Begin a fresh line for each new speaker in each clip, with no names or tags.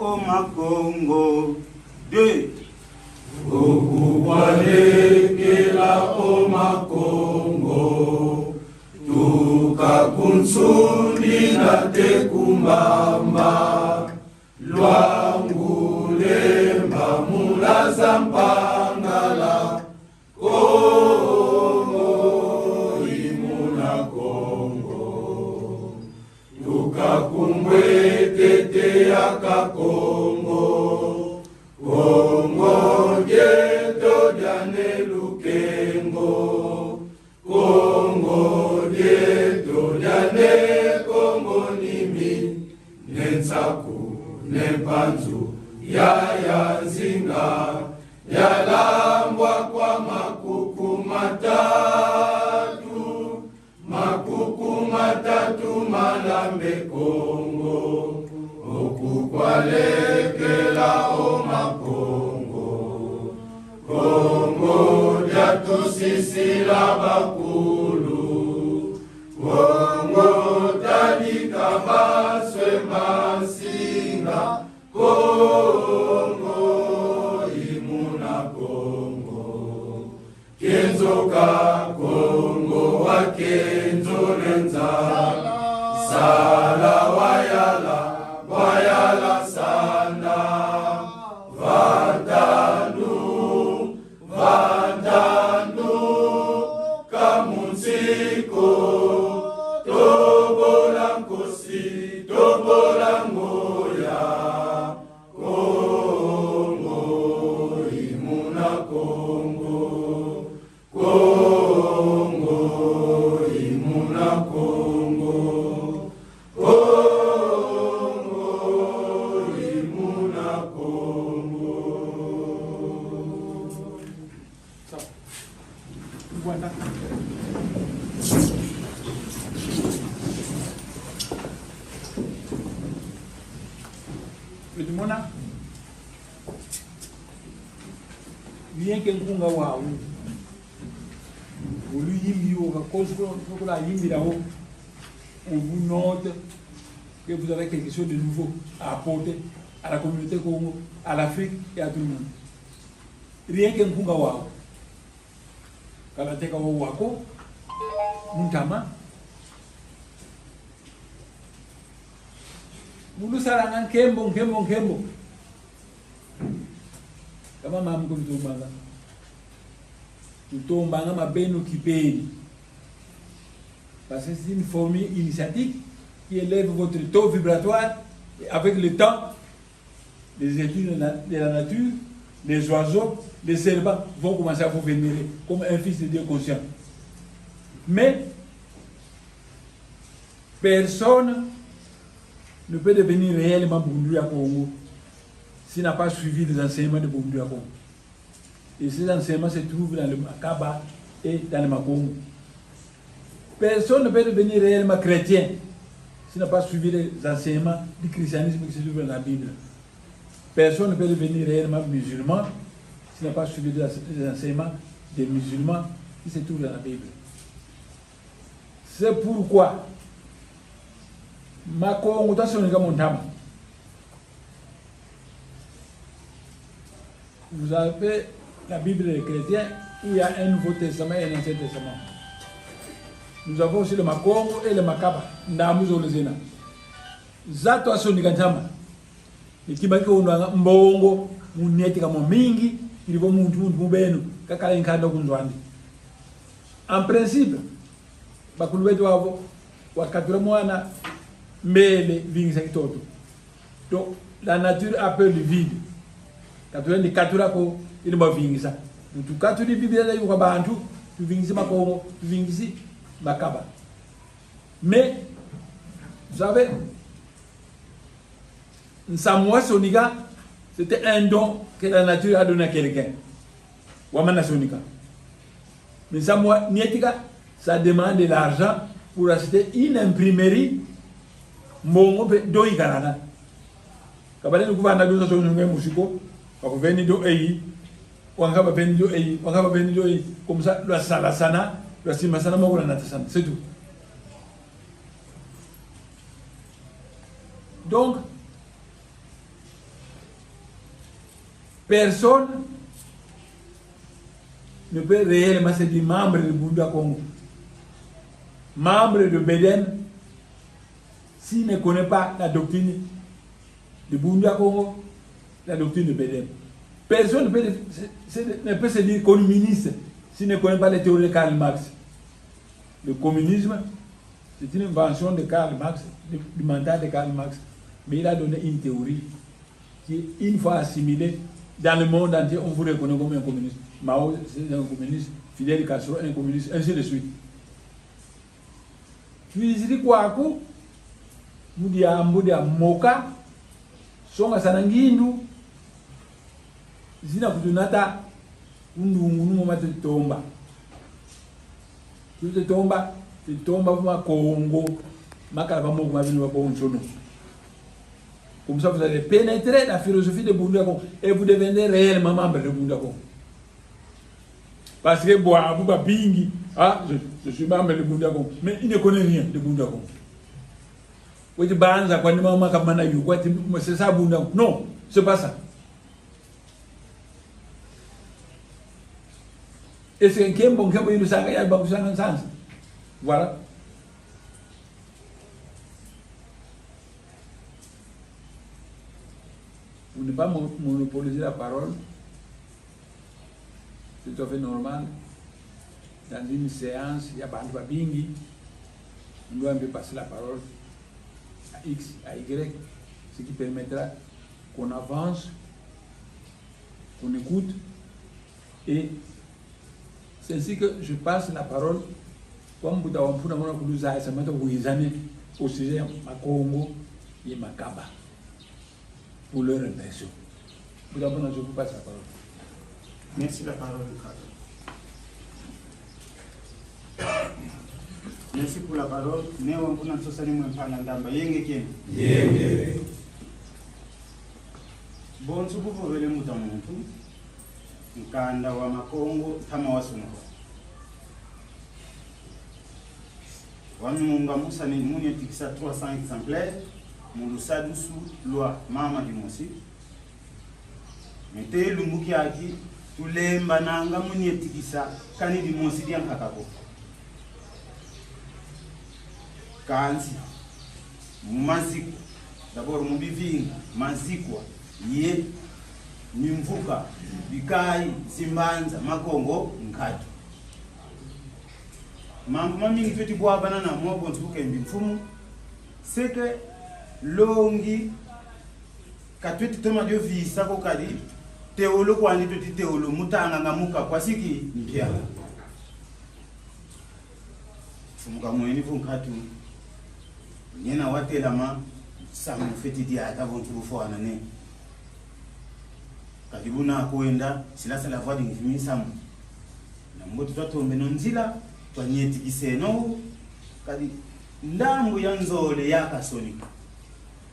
Omakongo. 2.
Okukwalekela Omakongo, tukakunsundi na tekumbamba, lwangu lemba mulaza mpangala, Kongo imuna Kongo, tukakumbwetete yaka Kongo, Kongo dieto diane lukengo, Kongo dieto diane Kongo nimi, nensaku nempanzu ya nzinga, yalambwa kwa makuku matatu malambe Kongo, okukwalekela Omakongo, Kongo lyatusisila bakulu, Kongo talika baswe masinga, Kongo imuna Kongo, kenzoka Kongo wa kenzo lenza, sala wayala sana, vandandu kamunsiko, tobola nkosi, tobola ngoya, Kongo imuna Kongo, Kongo imuna Kongo, Kongo imuna Kongo.
Voilà. Ulimona bien que nkunga wawu olu yimbi o ka kosko la yimbi là haut, on vous note que vous avez quelque chose de nouveau à apporter à la communauté Congo, à l'Afrique et à tout le monde. Rien que nkunga wawu kalateka wako muntama mulu saranga nkembo kama mamu kutombanga mabeno kipeni, parce que c'est une formule initiatique qui élève votre taux vibratoire, et avec le temps les études de la nature, les oiseaux, les serpents vont commencer à vous vénérer comme un fils de Dieu conscient. Mais personne ne peut devenir réellement Bundu à Congo s'il n'a pas suivi les enseignements de Bundu à Congo. Et ces enseignements se trouvent dans le Makaba et dans le Makongo. Personne ne peut devenir réellement chrétien s'il n'a pas suivi les enseignements du christianisme qui se trouvent dans la Bible. Personne ne peut devenir réellement musulman s'il n'a pas suivi les enseignements des musulmans qui se trouvent dans la Bible. C'est pourquoi Makongo vous avez la Bible des chrétiens où il y a un Nouveau Testament et un Ancien Testament. Nous avons aussi le Makongo et le Makaba. Ndamuzolezena. Zato asonikanjama. Ikibaki unwanga mbongo muneti kama mingi ilivo muntu mubenu kakala inkanda kunzwandi. En principe bakulu wetu wavo wakatura mwana mbele vingisa kitoto. Donc la nature appelle le vide. Katura ni katura ko ili bavingisa. Tukaturi Biblia yuko bantu tuvingisi Makongo, tuvingisi Makaba. Mais vous savez, Nsamwa Sonika, c'était un don que la nature a donné à quelqu'un. Wamana Sonika. Mais Nsamwa Nietika, ça demande de l'argent pour acheter une imprimerie. Mbongo do ikarana. Kabale nukuvana do so nunge musiko, bakuveni do eyi, wangaba veni do eyi, wangaba veni do eyi, comme ça la salasana, la simasana moko na natasana, c'est tout. Donc Personne ne peut réellement se dire membre de Bunda Congo. Membre de Beden, s'il ne connaît pas la doctrine de Bunda Congo, la doctrine de Beden. Personne ne peut se dire communiste s'il ne connaît pas les théories de Karl Marx. Le communisme, c'est une invention de Karl Marx, du mental de Karl Marx. Mais il a donné une théorie qui, une fois assimilée, dans le monde entier, on vous reconnaît comme un communiste. Mao, c'est un communiste. Fidel Castro, un communiste, ainsi de suite. Tuiziri kwako, mudia moka, songa sanangindu, zina kutunata, undu mate tomba. Tout tomba pour Congo, makala moko mabino ba bon sono. Comme ça vous allez pénétrer la philosophie de Bunda Congo et vous devenez réellement membre de Bunda Congo. Parce que Boa Bingi, je suis membre de Bunda Congo, mais il ne connaît rien de Bunda Congo. Vous dites Banza quand maman kamana yu, c'est ça Bunda Congo. Non, c'est pas ça. Et c'est un kembo il sanga ya ba kusanga sans. Voilà. Vous ne pas monopoliser la parole. C'est tout à fait normal. Dans une séance, il y a Bandwa Bingi. On doit un peu passer la parole à X, à Y, ce qui permettra qu'on avance, qu'on écoute. Et c'est ainsi que je passe la parole comme vous avez pu nous dire, ça m'a dit au sujet de Congo et Makaba pour leur impression. Vous avez je vous passe la parole.
Merci la parole. Merci pour la parole. Néo on a tous animés par l'andamba. Yenge. Bon, si vous voulez le mutamuntu, Nkanda wa Makongo kama wasungu. Wamunga Musa ni muni tikisa 300 exemplaires. Mulusa dusu loi mama dimosi. Mete lumbuki aki tulemba nanga muni tikisa kani dimosi dian hakako. Kanzi maziko d'abord mubivinga mazikwa ye Nimvuka, Bikai, Simbanza, Makongo, Nkatu. Mamma mingi tuti bwa banana mwabo ntuke mbifumu. C'est que longi katwiti toma dio visa ko kadi teolo ko andi tuti teolo mutanga ngamuka kwa siki mpya. Fumuka mweni funkatu. Nyena watela ma samu feti dia atavontu fo anane. Kadibuna kuenda silasa la voix d'ingimi samu na mboto twatombe nonzila twanyeti kiseno kadi ndambo ya nzole ya kasonika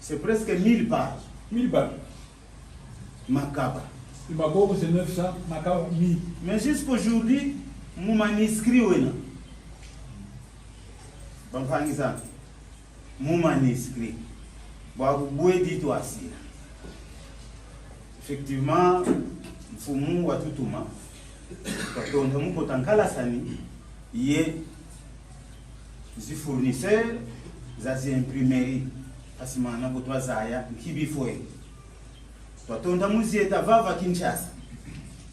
c'est presque 1000 pages.
1000 pages.
Makaba.
Le Makongo c'est 900, Makaba 1000.
Mais jusqu'aujourd'hui mon manuscrit wena bamfangi sana mon manuscrit ba kubwedi to asira. Effectivement, mfumu wa tutuma katonda muko tankala sani ye zi fournisseur za zi imprimerie asimana ko twazaya nkibifwe twatonda muzieta vava Kinshasa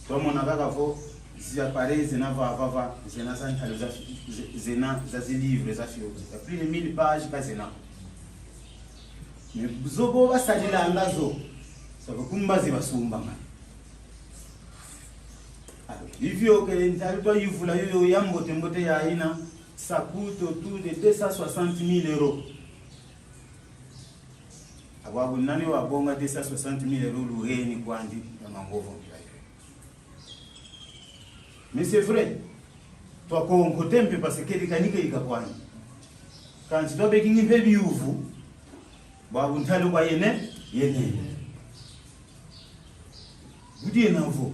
twamona kakavo zi appareils na vava zena santalo za zena za zi livres za fio plus de 1000 pages kazena mais zobo basalila ngazo kumbazi basumbanga hivyo que ntalitoa yivula yoyo yambote mbote ya aina ça coûte autour de 260 000 euros. Ababu nani wa bonga 260 000 euros luheni kwandi ya mangovo mais c'est vrai toi ko tempe parce que likanike ikakwani quand tu dois begingi baby uvu babu ntalo kwa yene Budi navo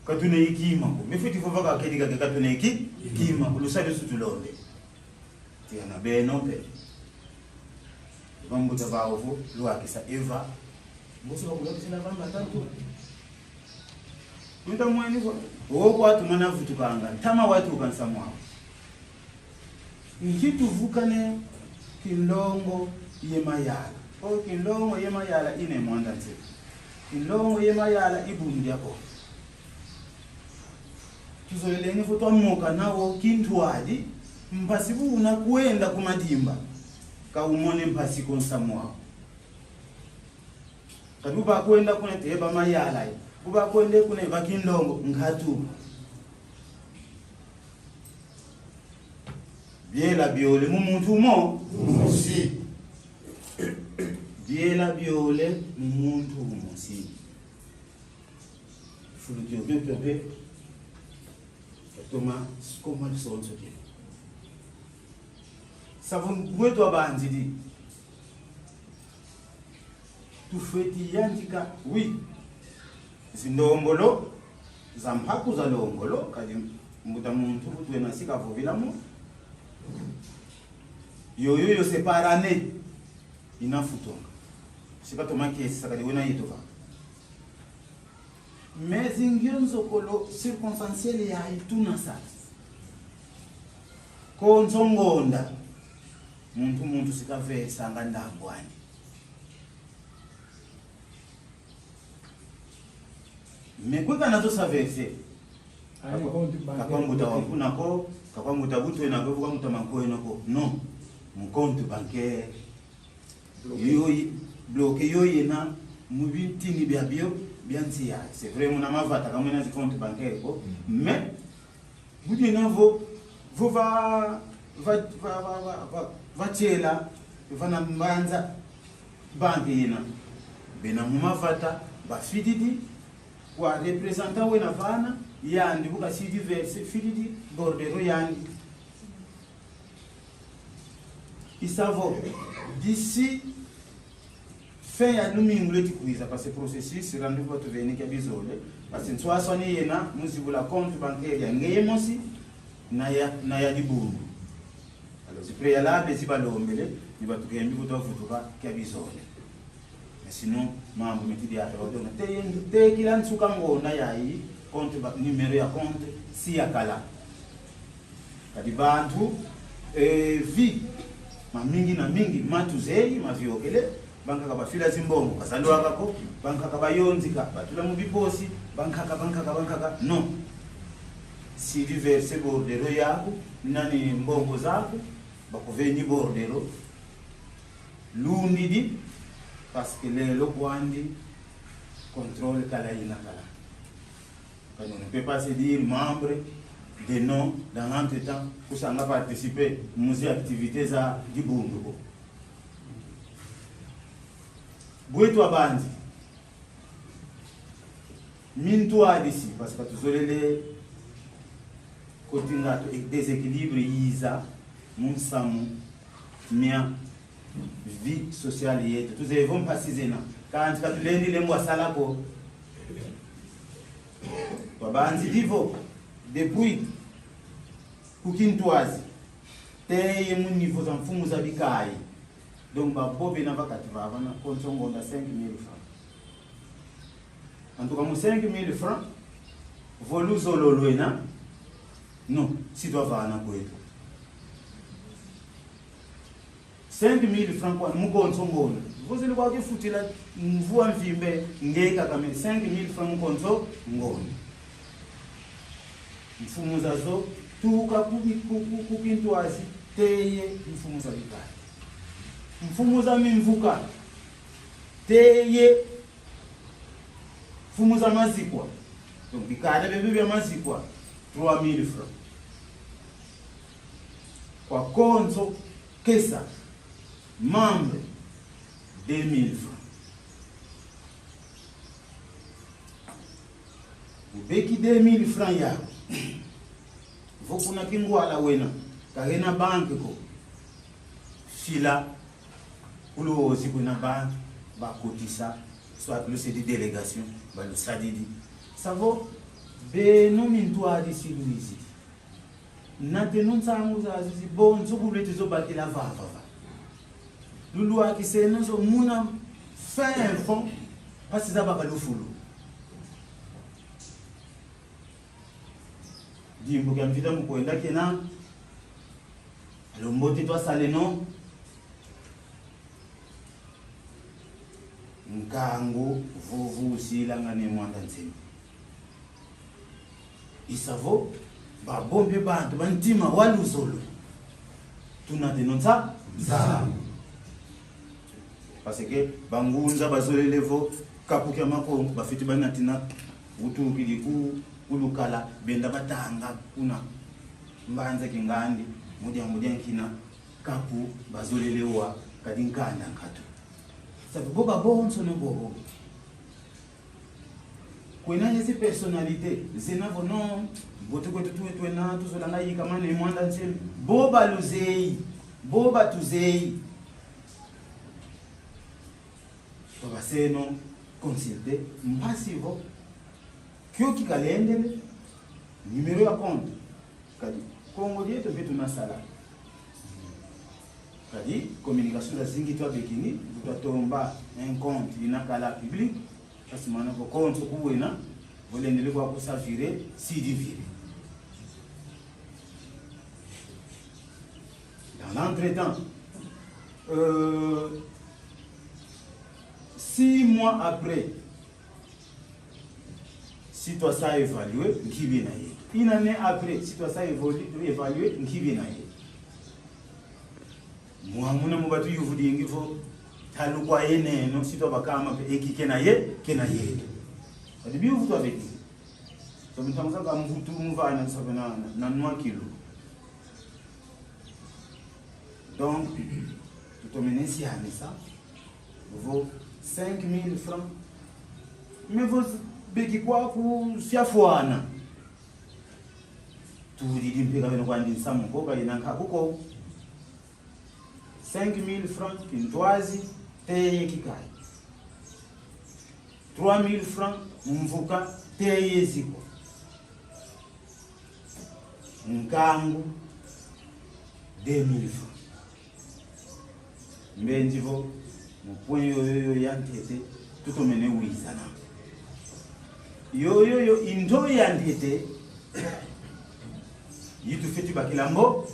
katuna ikima ko mefiti fova ka kedi ka katuna ikima kulusade sutulonde tiana beno pe bambu tabawo lo akisa eva muso ko lokisa na bamba tanto Nta mwani kwa woko watu manavutu kanga tama watu ukansamwao nkitu vukane kilongo yemayala o kilongo yemayala ine mwanda nse kilongo yemayala ibundi yako tuzoeleni futo moka nawo kintwadi mpasibu unakwenda kumadimba kaumone mpasi konsamwao kaduba kwenda kuna teba mayala kuba kwende kuna bakindongo ngatu biela biole mumuntu mo
Musi.
biela biole mumuntu musi fulutio bebe toma como le son so kile savon gweto abanzidi tu feti yanjika oui zindombolo zampaku za longolo kadi muda muntu kutwe nasika vovila mo yo separane inafutonga sipato makesi sakadi wena yitoka mais ingionzo kolo circonstanciel ya ituna sa konzongonda muntu sikavesa ngandambwani mekweka nazo savese kakwambuta wakunako kakwambuta butwe nako kakwambuta mankoenoko non mon compte bancaire yoyi bloqué yoyi na mubitini bya bio bianti ya c'est vrai mon amavata kama na compte bancaire ko mais budi navo va tshela vana mbanza banki ina bena mumavata bafididi kwa representant wena vana yandi buka si diverse fididi bordero yandi isavo d'ici fin ya domingo leti kuiza parce que processus rendu votre venir ki bizole parce que soit soni yena muzibula compte bancaire ya ngeyemosi na ya dibundu alors c'est préalable si balombele ni batukembi kutofutuka ki bizole mais sinon mambo metidi ya rodona te kila nsuka ngona yayi compte numéro ya compte si ya kala kadi bantu vi mamingi na mingi matuzei maviokele banka kabafila zimbongo kazalwa kako banka kabayonzika batula mu biposi banka no si diverse bordero yako nani mbongo zako bakuveni bordero lundi parce que lelo kwandi contrôle kala ina kala quand on ne peut pas se dire membre de non dans l'entretemps pour s'en participer aux activités za dibundu bwetu abanzi mintu adisi parce que tuzolele kotingato déséquilibre yiza munsamu mia vie sociale yetu tuzevons pasizena quand katulendi lemwa salako babanzi divo depuis kukintoise teye mu niveau za mfumu za bikai donc babobe na vakati vava na kontsongonda 5 000 francs en tout cas mu 5 000 francs voluzo lolwena non si doit vana kwetu 5 000 francs kwa mu kontsongonda vous allez voir que futila mvua mvimbe ngeka kama 5 000 francs mu konso ngoni mfumu zazo tuka kukintoise teye mfumu za bikai mfumu za mimvuka teye mfumu za mazikwa donc bikada bebe bya mazikwa 3000 francs kwa konzo kesa membre 2000 francs ubeki 2000 francs yako vokuna kingwala wena kagena banki ko fila ulozi kuna banki bakotisa soit le c'est des délégations ba le sadidi ça vaut beno mintu adisi luizi nate nonsangu zazi bonzo kubletu zo bakila vava lulu akiseno zo muna fin fond parce za bakalufulu dimbo kya mvita mkwenda kena lomboti twa saleno nkangu vuvu silanga ne mwanda ntsemi isavo babombe bantu bantima waluzolo tunadenonsa za parce que bangunza bazolelevo kapuka makongo bafiti banatina utukili ku ulukala benda batanga kuna mbanza kingandi moja nkina kapu bazolelewa kadinkanda nkatu sababu boka bonso no bobo kwena hizi personalite zinavo no bote kwetu tuwe na tuzolanga yi kama ne mwanda nsemi boba luzei boba tuzei baba seno consulter mpasivo kyo kikalendele numero ya compte kadi Kongo yetu vitu na sala kadi communication za zingi to bekini tutatomba un compte inakala public parce mana ko compte kuwena volendele kwa kusafire si divire dans l'entretemps 6 mois après si toi ça évalué qui vient une année après si toi ça évalué qui vient moi muna mubatu yuvudingi fo talukwa yeneno si toi bakama pe ekike na ye adibi uvutu avec so mtamza ka mvutu mvana sabana na noa kilo donc tout mener si à ça vaut 5000 francs mais vous beki kwa ku siafuana tudidi mpeka beno kwa ndinsa mkoka inanka kuko 5000 francs kintwazi teye kikai 3000 francs mvuka teye ziko nkangu 2000 francs mbenjivo mupwenyo yoyo yantete tutomene wizana yoyo indo yandete yitu feti bakilambo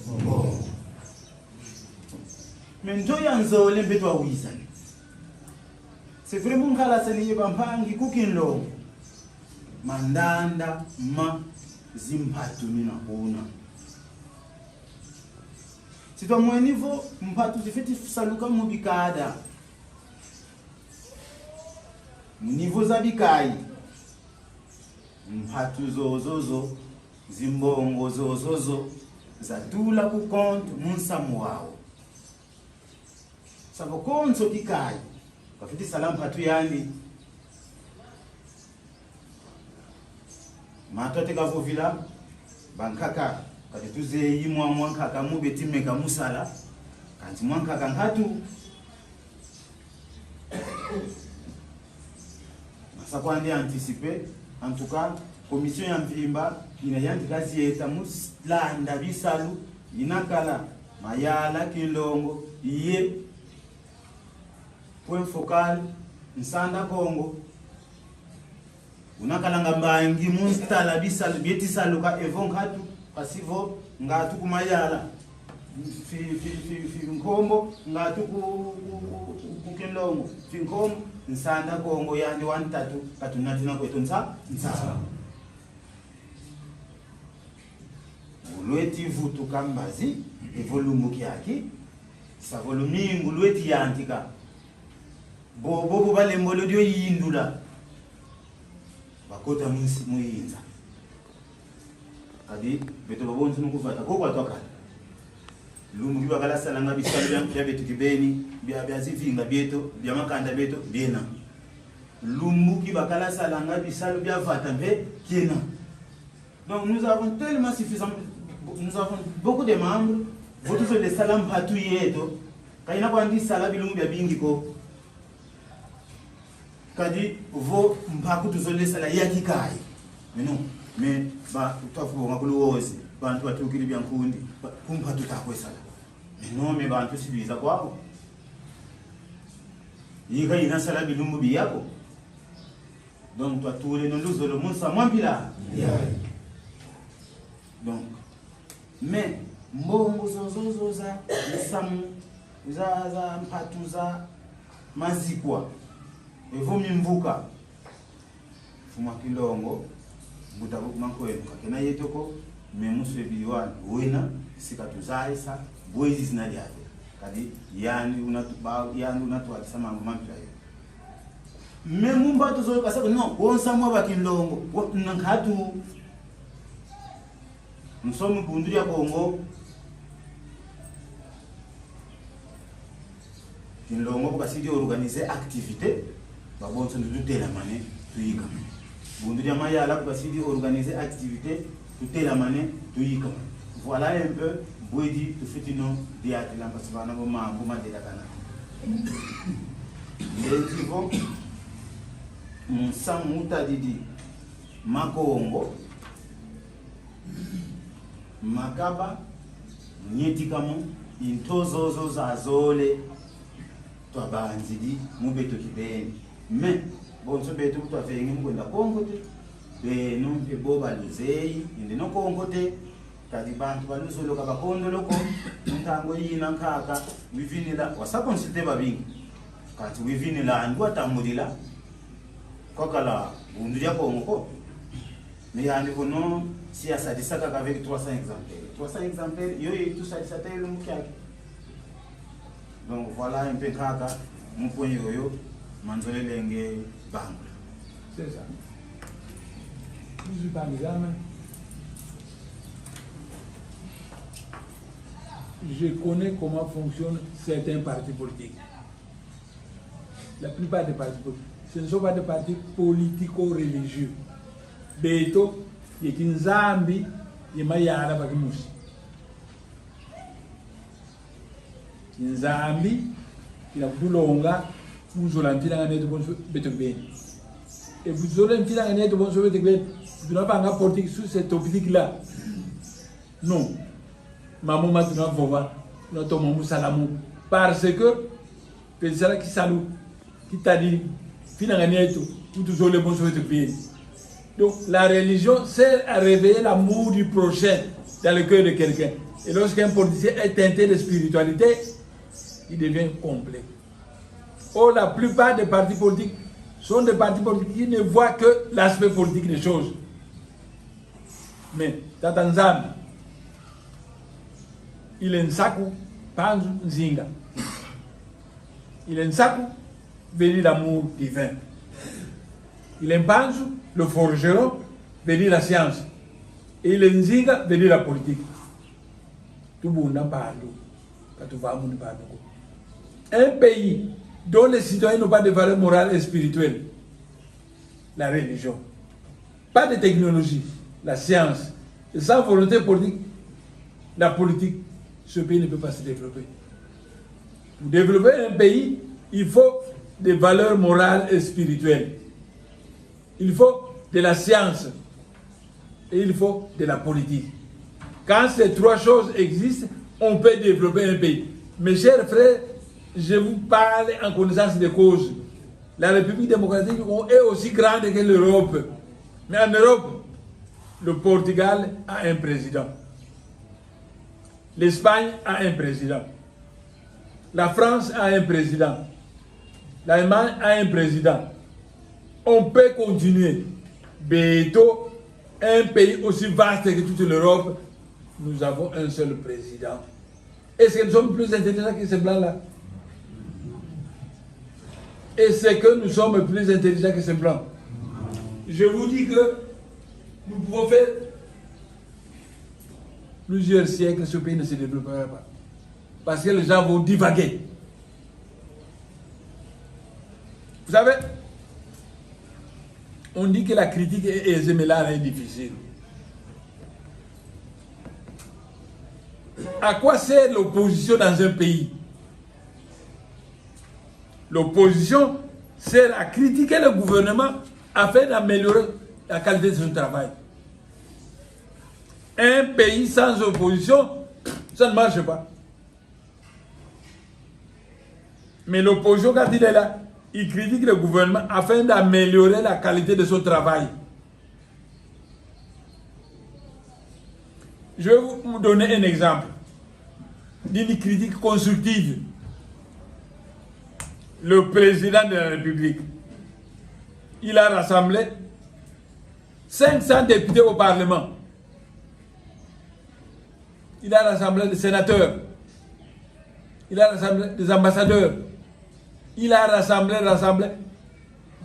mais ndo yanzole mbetwa wizana c'est vraiment ngala sani bampangi kukinlo mandanda ma zimpatu mina kuna sitwa mwenivo mpatu zifeti saluka mubikada nivo za bikai mpatu zozozo zimbongo zozozo zatula ku compte munsamu wao sabo konso kikai kafiti salamu hatu yani matote kavovila bankaka kati tuze yimwa mwankaka mubetime kamusala kanti mwankaka nkatu masa kwandi anticiper en tout cas commission ya mvimba inayandika zieta muslanda bisalu inakala mayala kilongo iye point focal nsanda Kongo unakalanga mbangi munstala bisalu bieti saluka evon hatu pasivo ngatu kumayala fi nkombo ngatu ku kilongo fi nkombo nsanda Kongo yandi 13 katunatina kwetu nsa ulweti vutu kambazi evolumu kyaki sa volumingu lweti yantika bobo balembolo dio yindula bakota muyinza kadi beto babonzi nukufata ko kwatokala lumu kiba kala salanga bisalu bya betu kibeni bya zivinga byeto bya makanda beto biena lumu kiba kala salanga bisalu bya vata be kiena. Donc nous avons tellement suffisant, nous avons beaucoup de membres votu zo le salam patu yeto kaina kwa ndi sala bilungu bya bingi ko kadi vo mpaku tuzo le sala yakikai meno me ba utafu ngakuluozi bantu batukili bya nkundi kumpa tutakwe sala meno me bantu sibiza kwako yiga ina sala bilungu biyako donc toi tous les nonduzo le musa mwampila Mais mbongo zozozo za samu za mpatu za mazikwa evumi mvuka fuma kilongo butabu mankwenu kakena yetoko memuswe biliwan wena sikatuzaisa boizi zinaliate kadi yani unatu alisama mambo yayo memumba tuzo kasaba no wonsa mwa kilongo nankatu nsomu bundu ya Kongo kilongo bakasidi organiser activité babonso ndutela mane tuyika bundu ya mayala bakasidi organiser activité tutela mane tuyika. Voilà un peu boidi tu fitino diati lampasibana bo mambo madela kana ndetivo msamuta didi makongo makaba nyetikamo intozozo zazole twabanzidi mubeto kibeni me bonso beto twafenge mukwenda Kongo te beno eboba luzeyi inde no Kongo te kadi bantu baluzoloka bakondo loko ntango yina nkaka wivinila wasakonsulte babingi kati wivinila andu atamulila kokala bundu ya Kongo ko mais yani kono si a sadisa kaka avec 300 exemplaires 300 exemplaires yo tout ça le mukiaki. Donc voilà un peu kaka muponyo yoyo manzole lenge bangu.
C'est ça. Je suis pas examen. Je connais comment fonctionnent certains partis politiques. La plupart des partis politiques, ce ne sont pas des partis politico-religieux. Beto, il y a une zambi, il y a un bagimusi. Une zambi, il y a un longa, vous avez un peu de bon beto bien. Et vous avez un peu de bon beto bien. Vous n'avez pas un politique sur cette optique-là. Non. Maman m'a donné un vova, notre maman salamou. Parce que, c'est ça qui salue, qui t'a dit, finalement, tout le bon beto bien. Donc, la religion sert à réveiller l'amour du prochain dans le cœur de quelqu'un. Et lorsqu'un politicien est teinté de spiritualité, il devient complet. Or, la plupart des partis politiques sont des partis politiques qui ne voient que l'aspect politique des choses. Mais, dans Tanzanie, il est un saku, panzu, nzinga. Il est un saku, béni l'amour divin. Il est un panzu, le forgeron, veut dire la science. Et le nzinga veut dire la politique. Tout le monde parle. Un pays dont les citoyens n'ont pas de valeur morale et spirituelle, la religion, pas de technologie, la science, et sans volonté politique, la politique, ce pays ne peut pas se développer. Pour développer un pays, il faut des valeurs morales et spirituelles. Il faut de la science et il faut de la politique. Quand ces trois choses existent, on peut développer un pays. Mes chers frères, je vous parle en connaissance de cause. La République démocratique est aussi grande que l'Europe. Mais en Europe, le Portugal a un président. L'Espagne a un président. La France a un président. L'Allemagne a un président. On peut continuer. Bientôt, un pays aussi vaste que toute l'Europe, nous avons un seul président. Est-ce que nous sommes plus intelligents que ces blancs-là? Est-ce que nous sommes plus intelligents que ces blancs? Je vous dis que nous pouvons faire plusieurs siècles, ce pays ne se développera pas. Parce que les gens vont divaguer. Vous savez, on dit que la critique est aisée, mais là, elle est difficile. À quoi sert l'opposition dans un pays? L'opposition sert à critiquer le gouvernement afin d'améliorer la qualité de son travail. Un pays sans opposition, ça ne marche pas. Mais l'opposition, quand il est là, il critique le gouvernement afin d'améliorer la qualité de son travail. Je vais vous donner un exemple d'une critique constructive. Le président de la République, il a rassemblé 500 députés au Parlement. Il a rassemblé des sénateurs. Il a rassemblé des ambassadeurs. Il a rassemblé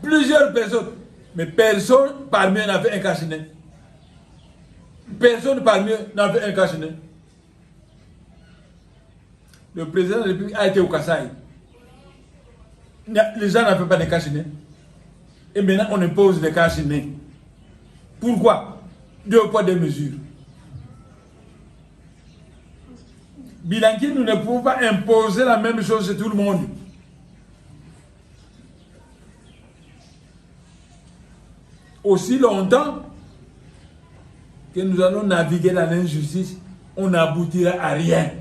plusieurs personnes. Mais personne parmi eux n'avait un cache-nez. Personne parmi eux n'avait un cache-nez. Le président de la République a été au Kasaï. Les gens n'avaient pas de cache-nez. Et maintenant, on impose des cache-nez. Pourquoi? 2 poids, 2 mesures. Bilanqui, nous ne pouvons pas imposer la même chose à tout le monde. Aussi longtemps que nous allons naviguer dans l'injustice, on n'aboutira à rien.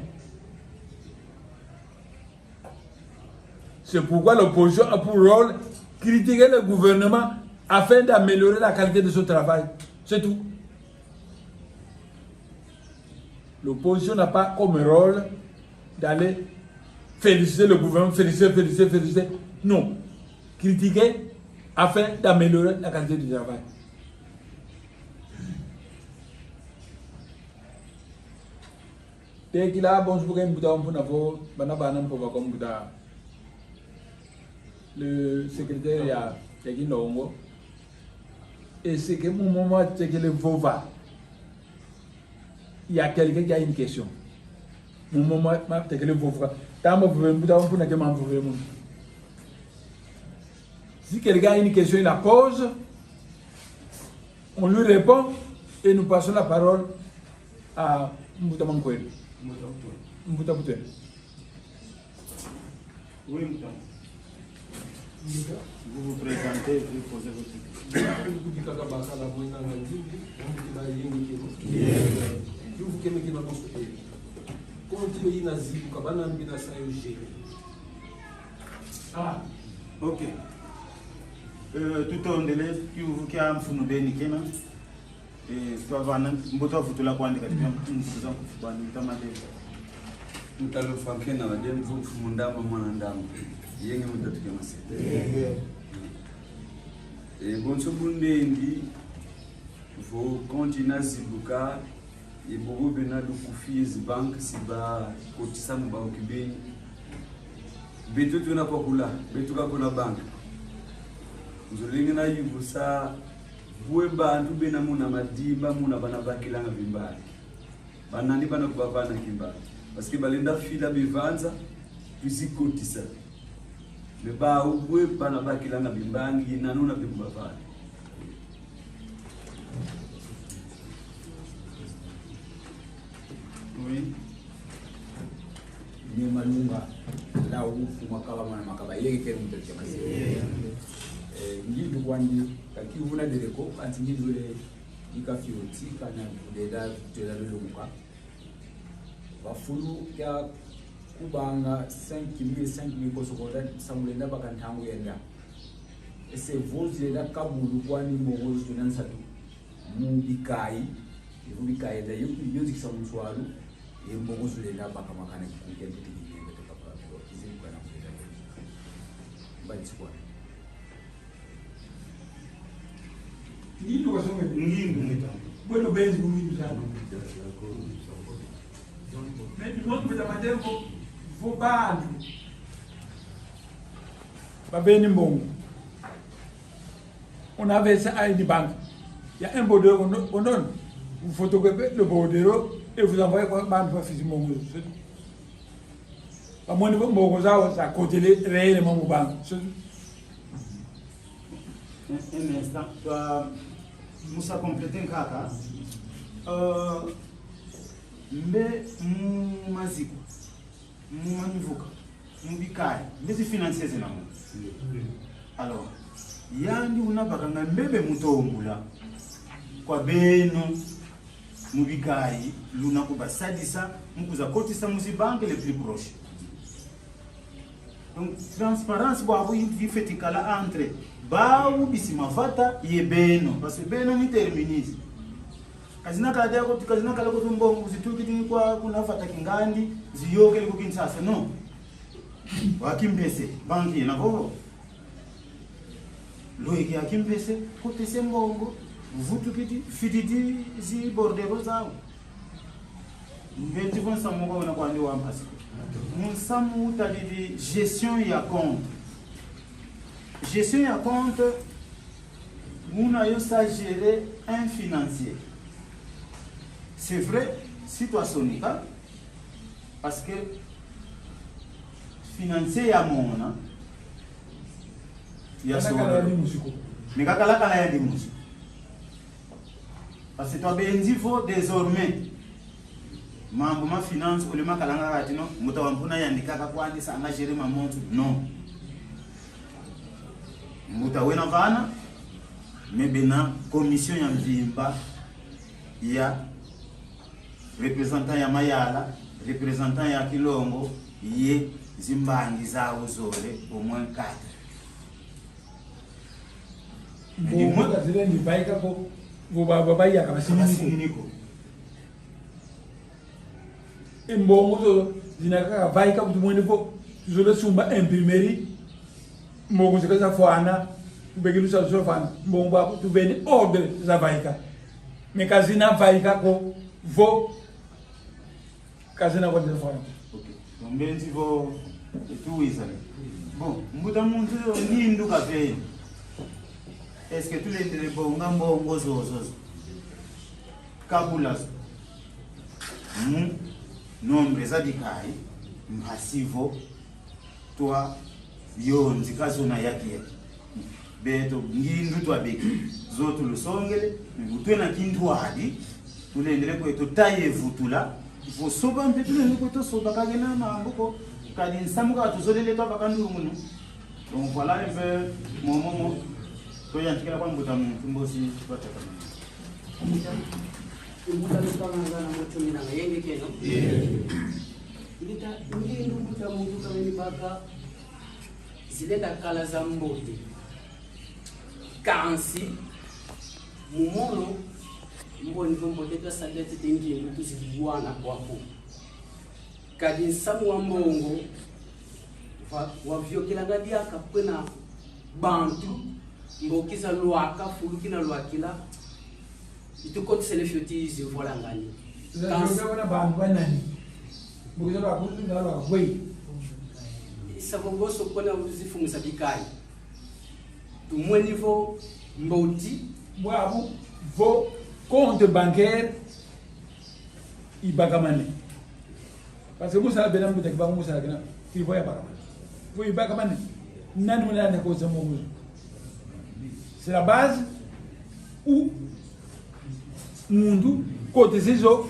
C'est pourquoi l'opposition a pour rôle critiquer le gouvernement afin d'améliorer la qualité de son travail. C'est tout. L'opposition n'a pas comme rôle d'aller féliciter le gouvernement, féliciter. Non. Critiquer afin d'améliorer la qualité du travail. Dès qu'il a bon, je le secrétaire y a Nongo et c'est que mon moment c'est que le Vova il y a quelqu'un qui a une question mon moment c'est que le Vova si quelqu'un a une question il la pose on lui répond et nous passons la parole à Mbouta Mankwele. Mbouta Bouté.
Oui, Mbouta. Vous vous présentez et vous posez votre Ah, ok. Tout on délai, qui a un fou nous béni, et toi, Mbouta, vous te la pointe,
Mtalo fankena wa dem vo fumundama mwanandama yenge mutatuke masete bonso bundendi vo kontina zibuka ibobo benadu kufiz bank siba kotisa mu banki beni betu tuna kokula betu ka kona bank nzolinga na yubusa buwe bantu bena muna madimba muna bana bakilanga bimbali banandi bana kubabana kimbali parce que balenda fila bivanza bizikotisa me ba ubwe bana bakilanga bimbangi nanuna bibavana
oui
ni malunga la ufu makaba mana makaba yeke kero mutete masi ngidu kwandi kakivuna dereko anti ngidule ikafioti kana deda deda lumuka bafulu ya kubanga 5,000 kosokoda samulenda bakantangu yenda ese vozi la kabulu kwani mogozo tunansatu mubikai ibubikai da yozi kisamuswalu mogozo lenda bakamakana kikukende tikikende kapapa izini kwa nakulenda batsikwa
Ngindo wasonge
ngindo
bueno benzi kumindu sana mais nós podemos vou bandu babeni mbongo on avait ça à une banque il y a un bordereau on donne vous photocopiez le bordereau et vous envoyez quoi bandu pas physiquement à mon niveau mbongo ça côté réellement au banque
un instant Moussa compléter kaka mbe maziko manivuka mbikai mbezi finances na mu alors yandi unabakanga mbebe mutombula kwa beno mubikai luna kubasadisa mukuza kotisa muzibanke les plus proches donc transparence bwabo yifetikala entre bawu bisimafata ye beno parce que beno ni terminise kazina kala yako kazina kala ko mbongo zitukiti kwa kunafata kingandi ziyoke liko Kinshasa no wakimpese banki na bobo loiki akimpese ko pese mbongo vutukiti fititi zi bordero zao ngenti von samongo na kwandi wa mpasi mun samu tadidi gestion ya compte. Gestion ya compte, nous avons à gérer un financier. C'est vrai, si toi sonika, parce que financier ya mona, il y a ce mais quand la kala ya di musique. Parce que toi bendivo désormais mambo ma finance ulema kalanga katino mutawampuna yandikaka kwandisa anga gérer ma montre non. Mutawena vana mebena commission ya mvimba ya representant ya Mayala, representant ya Kilongo ye zimbangi zao zole au moins 4.
Mbongo zile ni baika ko baba ya kama siniko. Mbongo zo zinaka baika ko tumwende ko zole sumba imprimerie. Mbongo zikaza fwana begilu sa sofana mbongo ba tu beni ordre za vaika me kazina vaika ko vo kazina kwa de fwana
okay mbenzi vo tu izale bon mbuta muntu ni nduka pe est-ce que tu l'entends bonga mbongo zozo kabulas nombre za dikai mhasivo toi yo nzikazona yake beto ngindu twabeki zotu lusongele ngutwena kintu hadi tulendele kwetu taye vutula fo soba mpetule kwetu soba kagena mambuko kadi nsamuka tuzolele to bakandu muno donc voilà un peu momo to yantikela kwa mbuta muntu mbosi twataka
mbuta lutanga na moto mina yenge keno ndita ngindu mbuta muntu kama baka zileta kala za mbote kansi mumono mboni mbote kwa salete tengi mtu zibuana kwako kadi nsamu wa mbongo wa vyokela ngadia kakwena bantu mbokiza lwaka fulukina lwakila itukote selefiotizi vola ngani
kansi wana bantu banani mbokiza lwaka lwaka wei
savongoso kona uzifumu sabikai tumwe niveau mboti
bwabu vo compte bancaire ibagamane parce que musa bena mbuta kiba musa gina kibo ya bagamane vo ibagamane nani mwana ne ko zamu c'est la base où mundu côté ciseaux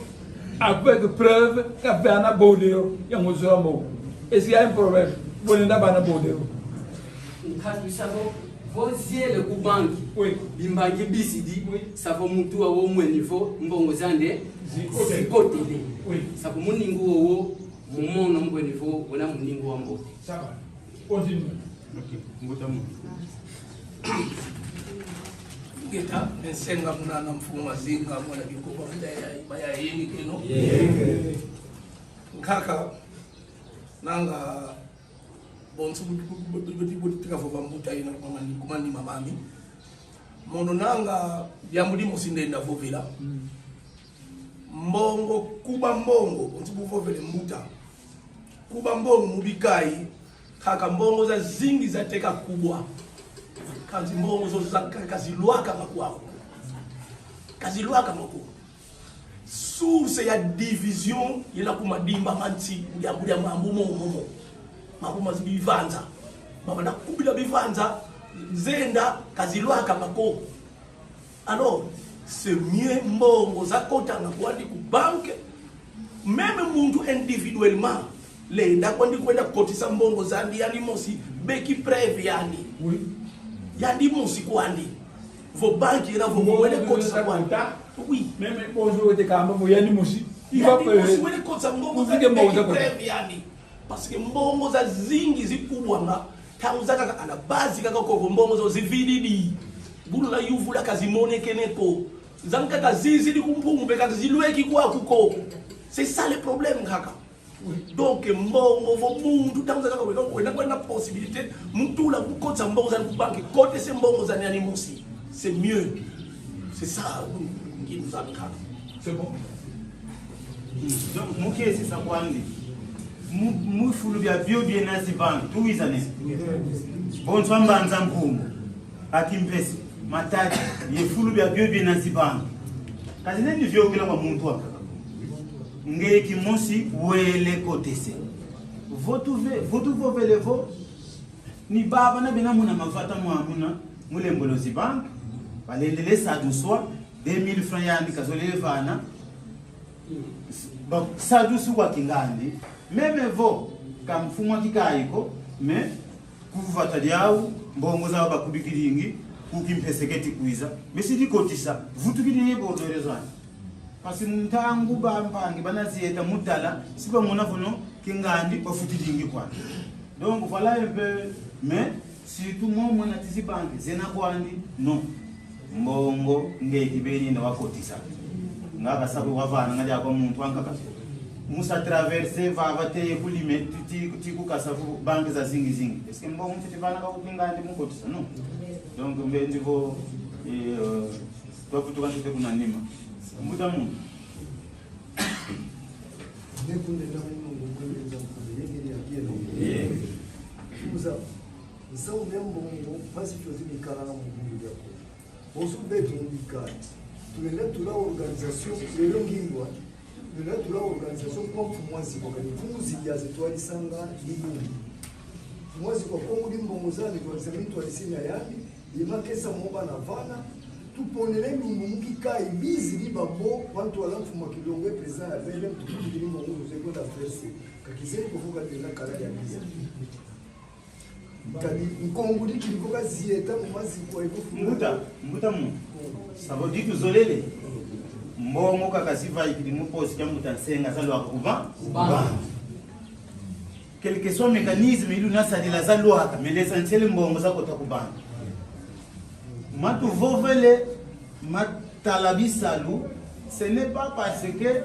avec preuve qu'avana bodeo ya ngozombo est-ce qu'il y a un problème bonenda bana bodeo
nkazi savo voziele ku banki
oui
bimbangi bisidi savo muntu wo mwe niveau mbongo zande zikotele
oui
savo muningu wo mumono mwe niveau wona muningu wa mbote
ça va continue
okay mbuta muntu
Geta nsenga muna na mfumo zinga mwana bikoba ndaya baya yeni keno nkaka nanga bonsu buti tika fo bambuta ina kumani mamami mono nanga byamulimo sindenda vovela mbongo kuba mbongo bonsu buvovele mbuta kuba mbongo mubikai kaka mbongo za zingi za teka kubwa kazi mbongo zo kazi lwaka makwako kazi lwaka mako source ya division yela kumadimba manti ya mambo momo mambo mazibivanza mama nakubila bivanza zenda kazi lwaka mako alors c'est mieux mbongo za kotanga kwandi ku banque même muntu individuellement lenda kwandi kwenda kotisa mbongo zandi yani mosi beki preuve yani
oui
yandi mosi kwandi vo banki na vo wele kotisa kwandi oui
même bonjour te kamba vo yani mosi il va
que wele kotisa mbongo za preuve yani parce que mbongo za zingi zikubwa nga tangu zaka ana bazi kaka ko mbongo zo zivididi bulu la yuvu la kazimone keneko zanka kazizi likumpumbe kazilweki kwa kuko. C'est ça le problème kaka. Donc mbongo vo mundu tanza kaka wena kwenda possibilité mtu la kukotsa mbongo za kubanki kote se mbongo za nani musi. C'est mieux. C'est ça qui nous a kaka.
C'est bon.
Donc muke c'est ça kwandi. Mufulu bya bio bien nazi bank tuizane. Bon twambanza mpungu. Akimpesi matati yefulu bya bio bien nazi bank. Kazi nini vyo kila kwa muntu waka. Ngeki mosi wele kotese. Votu vovele vo ni baba na bena muna mavata muna mule mbolozi bank. Balendele sadu swa 2000 francs yandi kazolele vana. Ba sadu suwa kingandi. Meme vo kamfumwa kikaiko me kuvata diau mbongo za bakubikiringi kukimpeseketi kuiza. Mesidi kotisa vutu kidi bordorezana. Parce ntangu bambangi banazieta mutala siba mona vono kingandi bafutilingi kwa. Donc voilà un peu mais si tout le monde mona tisi banki zena kwandi non. Mbongo ngeki beni na wakotisa. Ngaka sabu wavana ngaja kwa muntu ankaka. Musa traverser va bateye kulime tiku kasavu banki za zingi. Est-ce que mbongo mfitivana ka kingandi mukotisa non. Donc mbendi vo twafutuka nte kuna nima. Muda mu.
Nekunde na mungu kweleza mkubiyengeri ya kielo. Muza. Nsao mbongo basi tuzi mikala na mungu yako. Bosu betu mbikati. Tulenda tula organisation lelo ngindwa. Tulenda tula organisation kwa mwazi kwa mfuzi ya zetwali sanga libungu. Mwazi kwa kongo limbongo zali kwa zemito alisina yani. Yemakesa moba na vana. Tuponele mungu mukikai bizi libabo wantu walanfu makilongwe pesa ya vele mtukuli mungu zekwenda verse kakizeni kuvuka tena kala ya bizi kadi nkongo dikilikoka zieta mumazi kwa iko
mbuta mu sabodi tuzolele mbongo kakasiva ikilimu posi kya mutansenga zalo akuba quel que soit mécanisme ilu nasalila zalo aka mais l'essentiel mbongo zako takubana. Matu vovele matalabisalu ce n'est pas parce que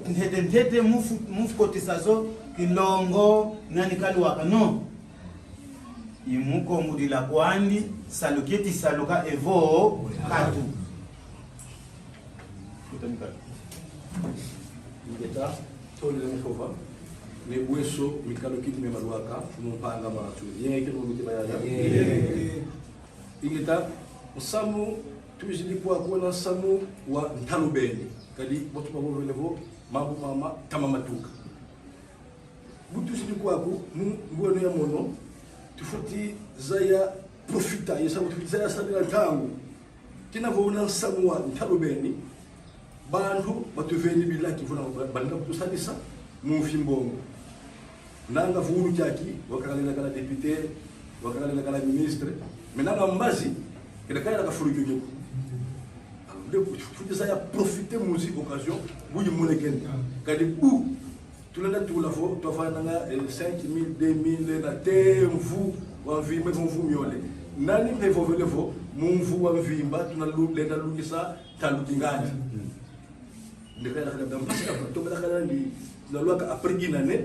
ntete muf kotisazo kilongo nani kaluaka non imuko mudila kwandi saluketi saluka evo katu kutamika
ngeta tole mkova ne bweso mikalo kiti memaluaka mpanga matu yeke no mutiba ya ingeta samu tuzilikuwa kuona samu wa ntalubeni kadi botu babo levo mabu mama kama matuka butu zilikuwa ku ngono ya mono tufuti zaya profita yesa tufuti zaya sabira tangu kina vona samu wa ntalubeni bantu batuveni bilaki vona banda kusadisa mu fimbongo nanga vuru chaki wakalela kala député wakalela kala ministre menanga mbazi kila kaya la furu jojo de futi ça ya profiter muzi occasion buyi moneken kadi bu tulenda tula fo to fa nanga 5000 2000 na temvu wa vimba mvu miole nani pe vo vele vo mvu wa vimba tunalu lenda lugisa talu kingani ndeka la kada mbasa to bela kada ndi na lwaka après inane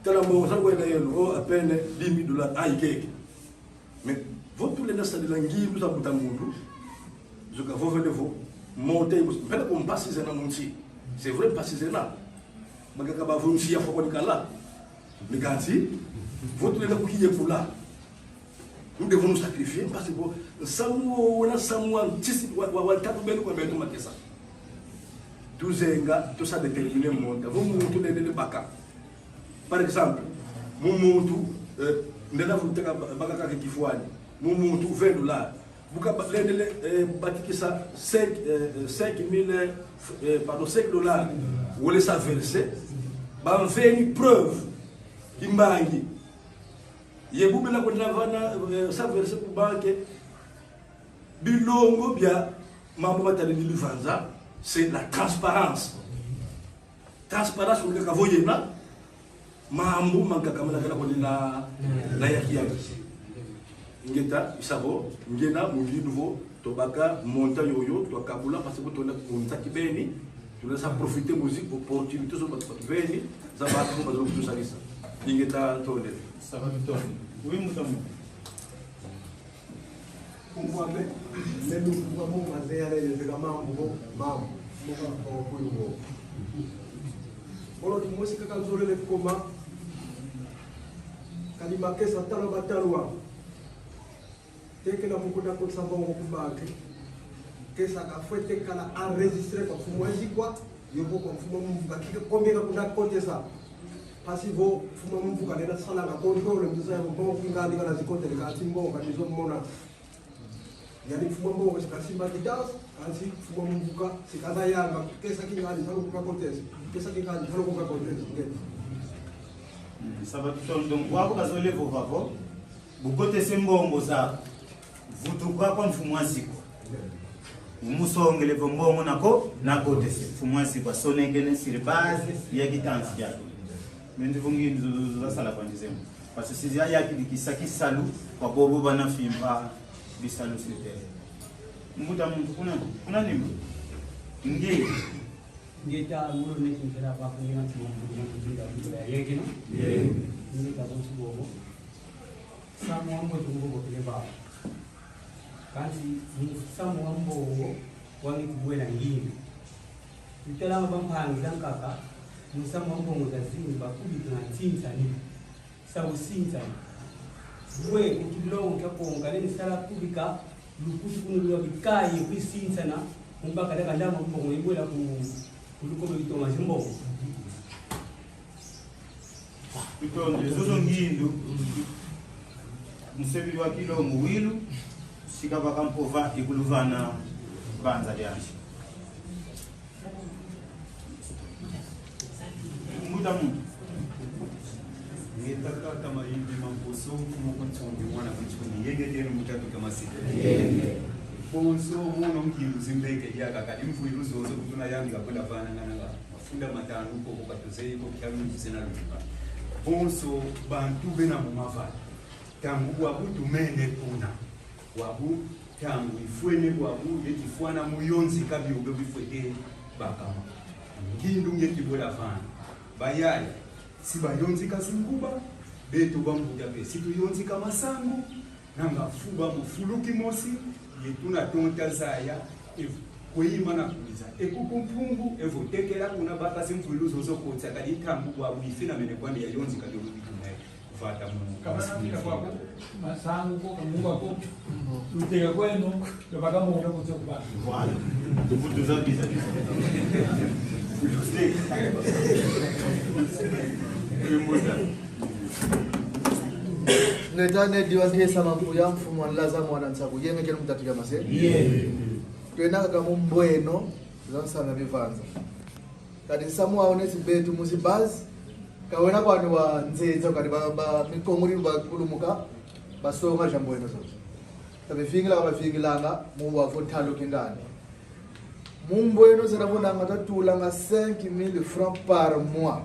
tala mo sango na yelo o à peine $10,000 ay keke mais votre les nasali langi nous abuta mundu je ka vo vele vo monter pela ko passer na monti c'est vrai passer na magaka ba vunchi ya foko nikala mikanti votre les na kukiye kula nous devons nous sacrifier parce que samu wana samu antisi wa tatu belo ko beto makesa tuzenga to sa déterminer monde vo muntu le baka par exemple mon muntu ndela vutaka baka ka kifuani muntu $20 buka lendele batikisa 5 $5 wole sa verser ba veni preuve imbangi yebubela ko navana sa verser ku banque bilongo bia mambo batali livanza c'est la transparence ko ka voyena mambo mangakamala kana ko na yakiya ngeta isabo ngena mu nouveau tobaka monta yoyo twakabula parce que tona kunza kibeni tunaweza profiter musique opportunité zo batu beni za batu bazo kutusalisa ingeta tole
sababu tole wewe mtamu
kumwambe ndio kwa Mungu azea lele zika mambo mambo kwa kuyo olo tumusika kanzolele koma kalima kesa talo batalwa tekela mukuda ko samba ngo kubake kesa ka fwete kala enregistrer kwa fumwaji kwa yobo kwa mfumo mvuka kike kombeka kuda kotesa pasivo fuma mvuka nena sala na control mzuza ya mbongo kingali kana zikote ka timbongo kanizo mona yani fuma mbongo sikasimba kitas asi fuma mvuka sikaza yanga kesa kingali halo kuka kotesa kesa kingali halo kuka kotesa ngeni
sababu donc wako kazole vovavo bukote sembongo za vutuka kwa mfumwasiko umusongele vombongo nako tese mfumwasiko sonengene sur base ya kitansi yako mendi vungi nzo sala kwa ndizemo parce que sizia yaki dikisaki salu kwa bobo bana fimba bisalu site mbuta muntu kuna nima ngi
ngeta mulo nekintera pa kunyana tumbuka kuzinga kuzinga yeke no ngeta bonsu bobo samu ambo tumbuko kileba kanzi samu ambo wangi kubwela ngini itela bampangi dankaka musamu ambo mutazini bakuli tunatintsani sawu sintsani bwe kukilongo kyakonga leni sala kubika lukutu kunulwa bikayi kwisintsana mpaka daga ndama mbongo ibwela kulukobe bitoma zimbongo
itonde zozo ngindu musebili wa kilongo wilu sikaba kampova ikuluvana banza lyanje muda muntu
ngetaka kama hivi mamposo kumukunchonge mwana kunchoni yegedero mutatu kama sita bonso muno mkindu zimbeke yaka kadi mfuiru zozo kutuna yangi kakwenda fana ngana mafunda matano uko katozei ko kyamu zina lumba bonso bantu bena mu mavali tangu wabutu mende kuna wabu tangu ifwene wabu yetifwana muyonzi kabi ube bifwete bakama ngindu ngetibola fana bayaya sibayonzi kasinguba betu bambuja pe situyonzi kama sangu nanga fuba mufuluki mosi yetuna tonta zaya kweima na kuliza ekukumpungu evo tekela kuna baka simfuilu zozo kotsa kadi tambu kwa wifina mene kwandi ya yonzi kadi ubitumai kufata mungu
kama samira kwako masangu ko kamunga ko utega kwenu lobaka mungu kutse kubana
voilà tuvutu za biza
Netane diwange sama kuya mfumo laza mwana nsaku yenge kenu mtatuja mase twena kama mbweno zansanga bivanza kadi samu aonesi betu musibaz kawena kwani wa nzezo kadi ba mikonguri ba kulumuka basonga jambweno zo tabe fingilanga mu wa fotalo kingani mumbweno zirabona ngatatula nga 5000 francs par mois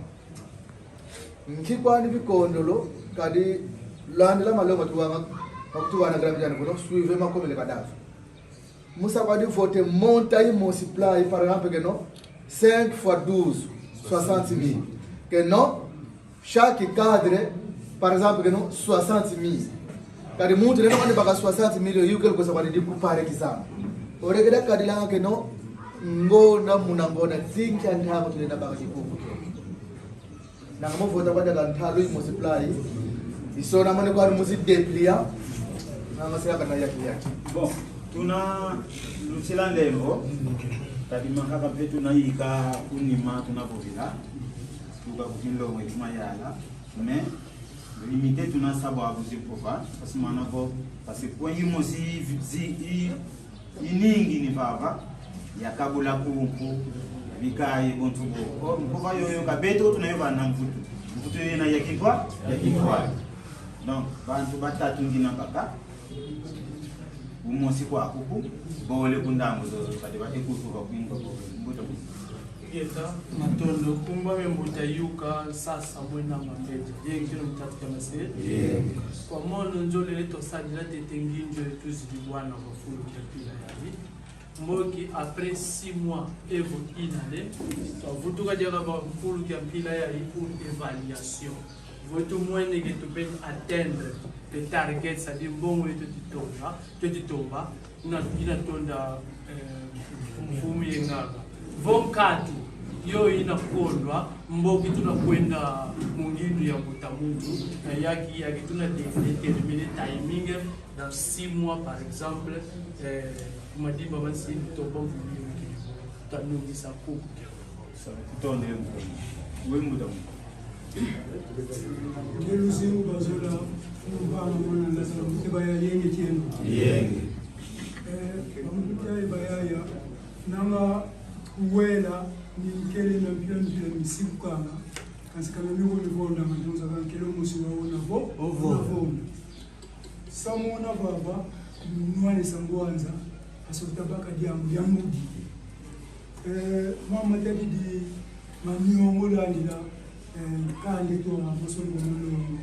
nkikwani bikondolo kadi landela malonga tuwana gravitane kono suivre makomele kadafa musa kwadi vote monta y multiply par exemple que non 5 fois 12 60 000 que non chaque cadre par exemple que non 60 000 kadi muntu leno kwani baka 60 000 yuko kwa sababu ndi kupare kizama oregeda kadi langa que non ngona munangona thinki antama tulenda baka kikuku na kama vota kwada kantalo y multiply isona mane kwa musi deplia na masira kana yaki
bon tuna luchila ndembo kadi makaka petu na ika kunima tunavovila tuka kukilo wetuma yala mais limité tuna sababu zipova parce manako parce que point yimosi iningi ni baba yakabula kumpu bikaye bontugo ko mpova yoyo kabeto tunayoba na mvutu yena yakitwa donc bantu batatu ngina baka umosi kwa kuku bole kundambo zo kadi bate kutu kwa kwinga ko mbuto
Geta matondo kumba membuta yuka sasa mwena mameja yengi kino mtatu kama se kwa mono njole leto sajila tetenginjo etuzidi wana wafuru kia pila yavi mboki après 6 mois evo inale vutuka diaka ba mfuru kia pila yavi pour évaluation voto mwene que tu peux atteindre le target c'est-à-dire bon tu titomba ina tonda mfumu yengaga vonkatu yo inakondwa mboki tunakwenda mungindu ya mutamuntu na yaki tuna déterminer timing dans 6 mois par exemple madimba basi toba mvumio kivu tanungisa kuku
tutonde wembuda
Nelusimu bazola mubana mwana ndasala mutebaya yenge tienu yenge bamutaya bayaya nanga kuwela ni kele na mpira misikukanga kasikana migo livonda manduza kankelo musi waona vo samona baba mwana sangwanza asotabaka diambu ya mudi mama tadidi mamiongo landila kandi to mabosolo mulungu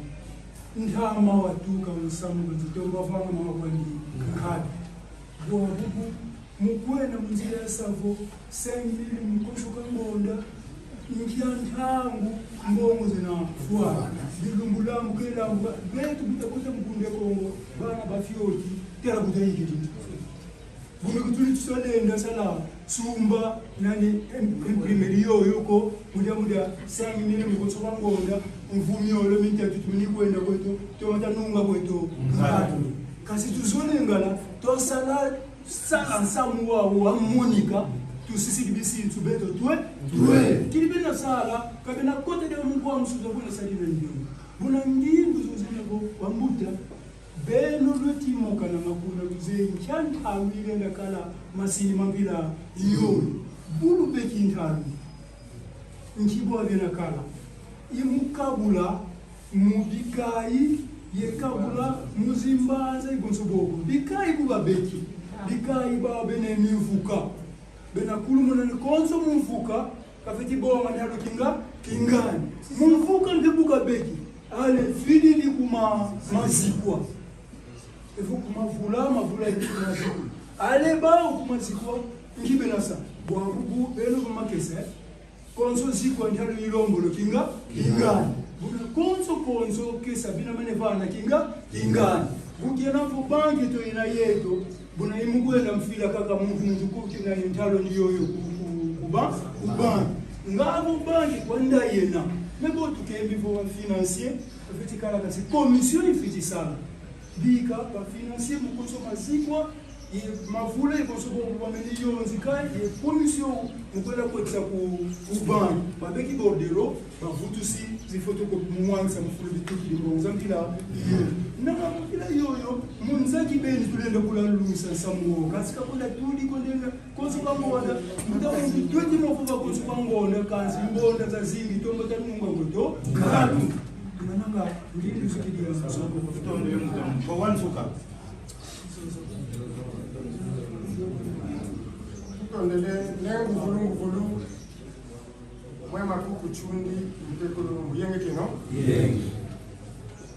ndama watuka usamu kuzitomba vanga mama kwani kadi bobubu mukwena munzira savo sengili mukoshoka ngonda nkyantangu mbongo zina fwa bilungula mukela betu bitakuta mukunde kongo bana bafyoti tera kutayikiti bunu kutuli tusalenda sala sumba nani imprimerio yuko muda sangi nini mukoshoka ngonda mvumyolo minta tutumini kwenda kwetu tomata nunga kwetu ngatu kasi tuzonengala tosala sala samu wa monika tusisi bisi tubeto twe kilibena sala kabena kote de mungu wa msuza kuna salive ndio buna ngindu zozinabo wambuta beno lwetimoka na makuna luze nchanta awile kala masili mambila iyo bulu beki ntalu nchibo abena kala imukabula mubikai yekabula muzimbaza igonsobogo bikai kuba beki bikai ba bene mifuka bena kulumuna ni konso mumfuka kafiti boa manalo kingani mumfuka ngebuka beki ale fidi ni kuma mazikwa efu kuma mavula ikuma ale ba kuma zikwa ngibena sa bwangu beno kuma kese konso zikwa ndalo ilongolo kingani buna konso kesa bina manevana kingani bukiena fu banki to ina yeto buna imugwenda mfila kaka muntu kukina intalo niyoyo kuba ngabo banki kwanda yena mebo tukembi vo financier afiti kala kasi commission ifiti sana bika ba financier mukoso mazikwa ye mavula ikoso bo milioni zikai ye commission mukwenda kwetsa ku banki babeki bordero bavutu si zifotokopi mwanza mfulu bituki mbonza mpila na kila yoyo munzaki beni tulenda kulalumisa samuo kasika kwenda tudi kondenda konso kamona mutamu tweti mofuva konso kangona kanzi mbonda za zingi tombo tanunga ngoto katu mananga ndindi zikidia soko kutonde mutamu kwa wansuka
tondele nengu vulu mwema kukuchundi mtekolo mbuyenge kino yenge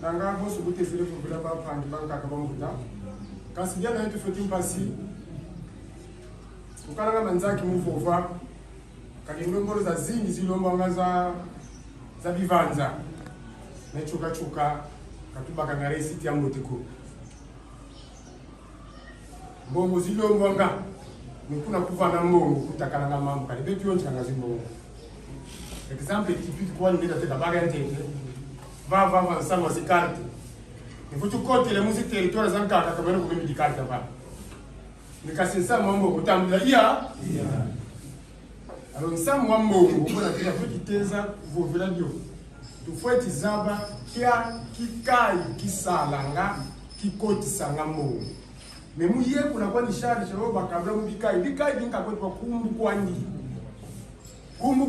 nanga bosu butezile fubula ba pandi banka ka bamuta kasi jana yetu foti mpasi ukalanga manzaki muvova kalingwe ngoro za zingi zilomba za bivanza nechuka katuba kangare siti ya motiko mbongo zilomba nga nikuna kuvana mbongo kutakana na mambo kali betu yoncha ngazi mbongo exemple typique kwa ndio tata baga ntende va sama si carte il faut tu compter les musiques territoire za nkaka kamera ko mbi carte ba nikasensa mambo kutambula iya alors nsam wa mbongo kuna kila kutiteza vovela dio tu faut tizaba kia kikai kisalanga kikoti sanga mbongo memu ye kuna kwa nishari chero bakabla mbikai dinka kwa kumbu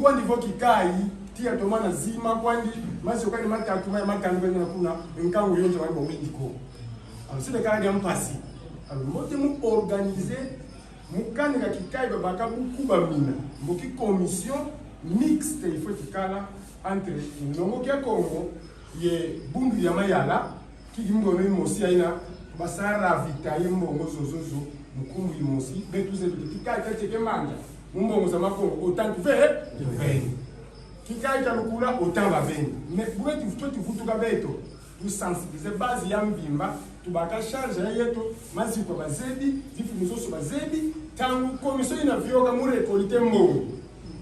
kwandi voki kai tia tomana zima kwandi masi okani matatu matangwe na kuna nkangu yonje wabo wingi ko alors c'est le cas d'un passé alors mote mu organiser mukani ka kikai babaka bukuba mina mboki commission mixte il faut tikala entre nongo kia Congo ye bundu ya mayala ki ngone mosi aina basara vitaye mbongo zozozo mukumbu imosi betu ze kikai ka cheke manja mbongo za makongo autant que faire kikai ka lukula autant va venir mais bwetu tu futuka beto tu sensibiliser base ya mbimba tubaka charge yetu maziko bazedi difunuzo bazedi tangu commission ina vyoka mure kolite mbongo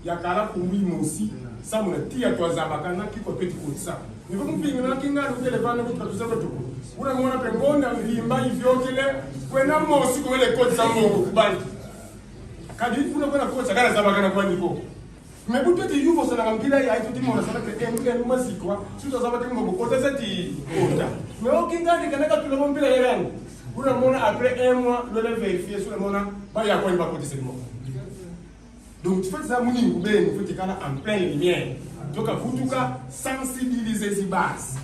yakala kumbi mosi samuna tia twazabaka na kiko peti kutsa nivo mpinga na kinga ku telefone ku tukatuza to una mwana pengonda mbimba ivyokele kwena mosi ko le kotsa mbongo kubanti kadi kuna kwena kotsa kana zabaka na kwani ko mebuto ti yuvo sana ngambila ya itu timona sana ke enu mazikwa suzo zabaka mbongo kotsa ti kota me okinga kana ka tulo mbila yerani una mona après un mois le vérifier sur le mona ba ya kwani ba kotisa mbongo. Donc tu fais ça mon ingubeni faut que kana en pleine lumière. Donc vous cas sensibiliser les bases.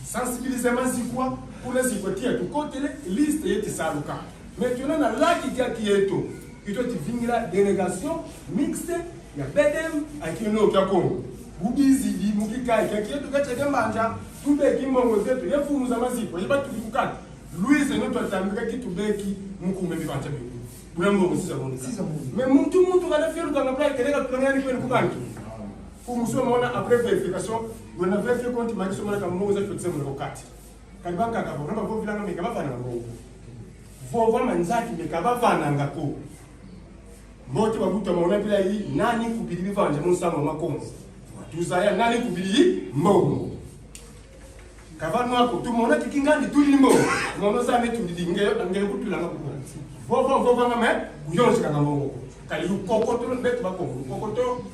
Sensibiliser mazikwa pour les ikotia tu côté liste yeti saluka. Maintenant na la qui eto. Il doit venir délégation mixte ya bedem akino kya Congo. Bubizi bi mukika qui eto kacheke manja tubeki mbongo zetu yefumu za mazikwa yeba tukukata. Louise notre tambika kitubeki mukume bibanja bi. Brembo musisa bonga. Mais muntu kana fiero kana pra keleka tulangani kwenu kubantu. Kumuso mona après vérification, on a vérifié compte maki so mona kama moza fitse mu lokati. Kanibanga ka bo namba vilanga meka bafana ngo. Vova manzaki meka bafana ngako. Moti babuta mona bila yi nani kubili bivanje musama makongo. Tuzaya nani kubili mbongo. Kavano ako tumona kikingani tuli mbongo. Mona sa metu ndinge ngeke kutulanga kubantu. Vova ngame kuyonse kana mbongo. Kali ukokoto betu bakongo. Ukokoto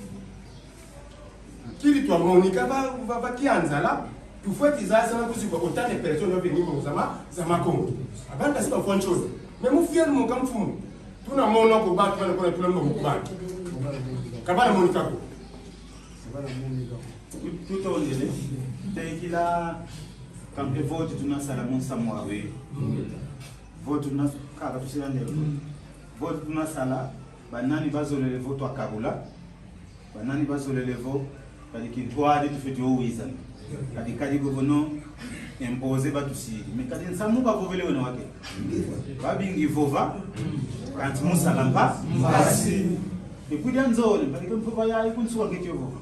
kili twa monika va kianza la tu faut tizaza na kuzikwa autant de personnes venir mu za makongo abanda siba kwa nchoni mais mu fier mu kamfumu tuna mona ko ba tuna ko tuna mu kubaki kabala monika ko
tout on délai tekila kampe vote tuna sala mon samwawe vote tuna kaka tusirande vote tuna sala banani bazolele vote akabula banani bazolele vote kadi kitwadi tufeti owizana kadi kadi govono imposer batusiri mais kadi nsamuka vovele wena wake babingi vova kanti musalampa mbasi ekudia nzole kadi mvova ya ikunsuwa ngeti vova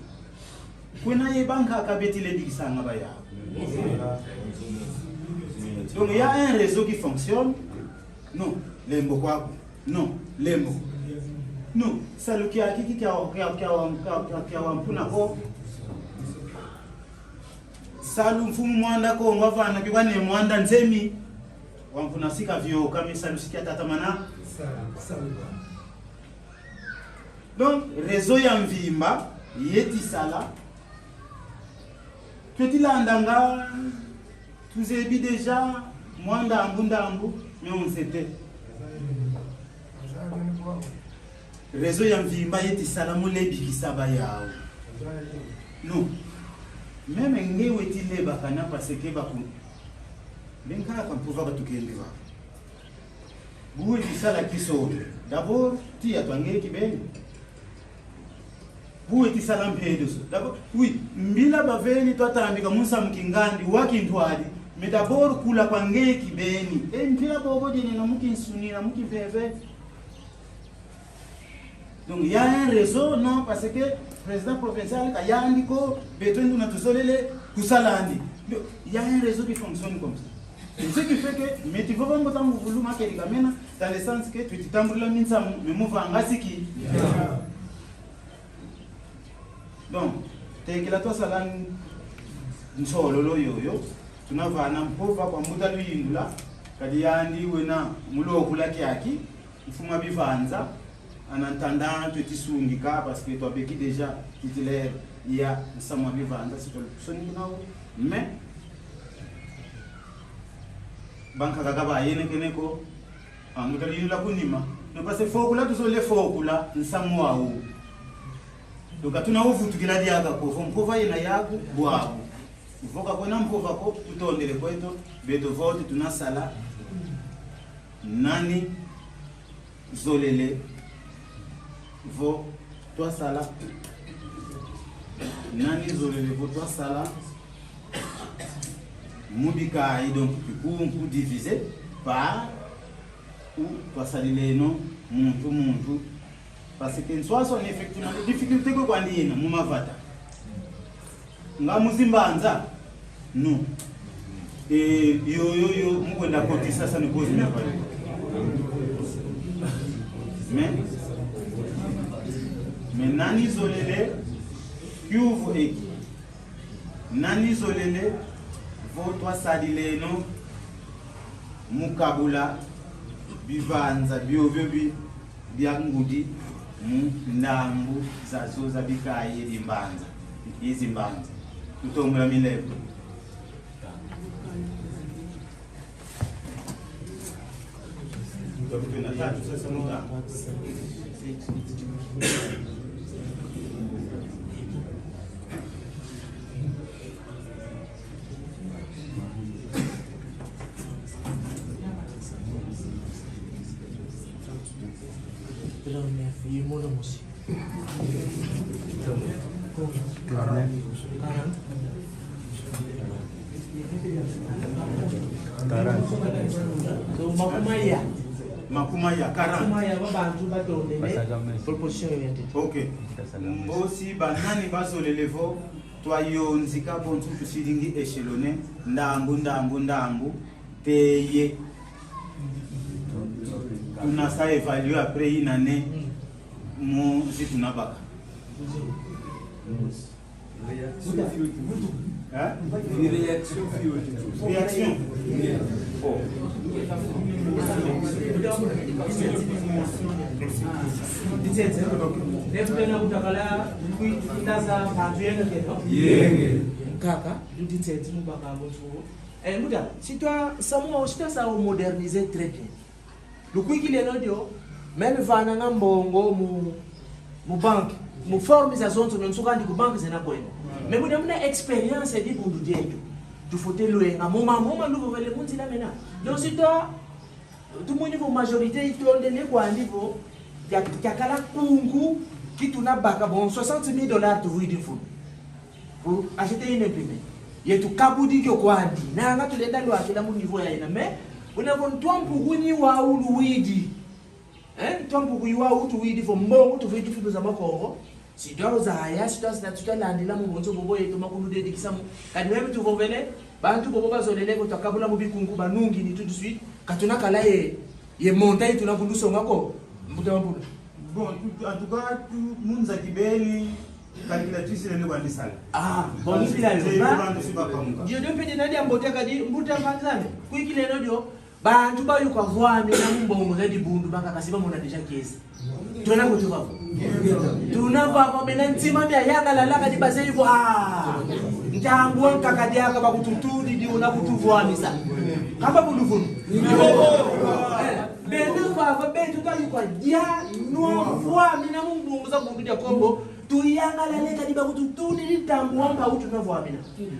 kwena ye banka akabetile dikisanga baya. Donc il y a un réseau qui fonctionne. Non, lembo kwako. Non, lembo. Non, saluki akiki kia wampuna ko. Salu mfumu mwanda ko ngavana kibane mwanda nzemi. Wampuna sika vyo kama salu sikia tatamana. Donc réseau ya mvimba yeti sala. Petit landanga tuzebi déjà mwanda ambundambu mais on s'était. Réseau ya mvimba yeti salamu lebi kisaba yao. Non. Même ngewe tile bakana parce que baku. Benka kan pouvoir batukende ba. Buwe kisala kiso. D'abord ti atwange kibeni. Buwe tisala mpedoso. D'abord oui, mbila baveni twatambika musa mkingandi wakintwali. Mais d'abord kula pange kibeni. Mpila bobo dine na mukinsuni na mukiveve. Donc il y a un réseau, non, parce que le président provincial, il y a un réseau, il y a un réseau qui fonctionne comme ça. Et ce qui fait que, mais tu vas pas me dans le sens que tu t'embrouilles la mine, mais moi, je vais qui. Donc, tu es que la toi, ça l'a un solo yo, tu n'as pas un pauvre comme Moutalu Yindula, Kadiandi, Wena, Mulo Kulakiaki, il faut m'abivanza. En entendant tu tisungika parce que toi beki déjà titulaire il y a sama vivanda c'est le sonina mais banka kagaba yene keneko anduka yinula kunima no parce que fokula tuzole fokula nsamwa wu donc tuna uvutu kila dia kako fo mpova yena yaku bwa uvoka kwena mpova ko tutondele kweto beto vote tuna sala nani zolele vo toi sala nani zolele vo toi sala mubika donc pour diviser par ou toi salile non muntu parce que soit son effectivement difficulté ko kwandi yena mumavata nga muzimbanza no yo mukwenda koti sasa ni kozi mepa mais nani zolele kyuvu eki nani zolele votwa sadile no mukabula bivanza byovyo byangudi mu ndambu zazoza bikaye imbanza izimbanza tutomula milebo Makumaya 40
proposition
ok aussi banani bazolelevo twayonzika bontu tusilingi échelonné ndambu teye tunasa évaluer après une année mu zitunabaka réaction oh
si toi ça moderniser très bien le coup qu'il est l'audio même vana ngambongo mu banque mu formation to nsuka ndi ku banque zena kwena mais vous avez une expérience et dit pour nous dire tu faut te louer à moment nous voulons monter là maintenant donc si toi tout le niveau majorité il tourne les quoi niveau yakala kungu qui tourne baka bon $60,000 tu veux dire pour acheter une imprimante yetu kabudi kyo kwandi na nga tulenda ndo akila mu niveau ya ina mais unavontoa mpuguni wa uluwidi twampuku iwa utu widi fo mbongo tu vidi fido za makoro si doa za haya si doa tutalandila mu bonzo bobo yetu makulu de dikisamu kadi wewe tu vovele bantu bobo bazolele ko takabula mu bikungu banungi ni tout de suite katuna kala ye montagne tunakuluso ngako mbuta mbuta
bon en tout cas munza kibeli calculatrice le kwa ndisala
bon ni bila yo ndio pede nadi ambote kadi mbuta vanzane kuikile nodio bantu bayuka vwami na mbongo zadi bundu banga kasiba mona deja kesi tuna kutuva tunava mena ntima bya yanga lalaka di base hivyo ntangu kakadi yaka bakututudi di una kutuvwami sa kamba buluvunu bena baba betu bayuka dia no vwami na mbongo za bundu ya Kongo tuyanga laleka di bakututudi di tangu wamba utunavwami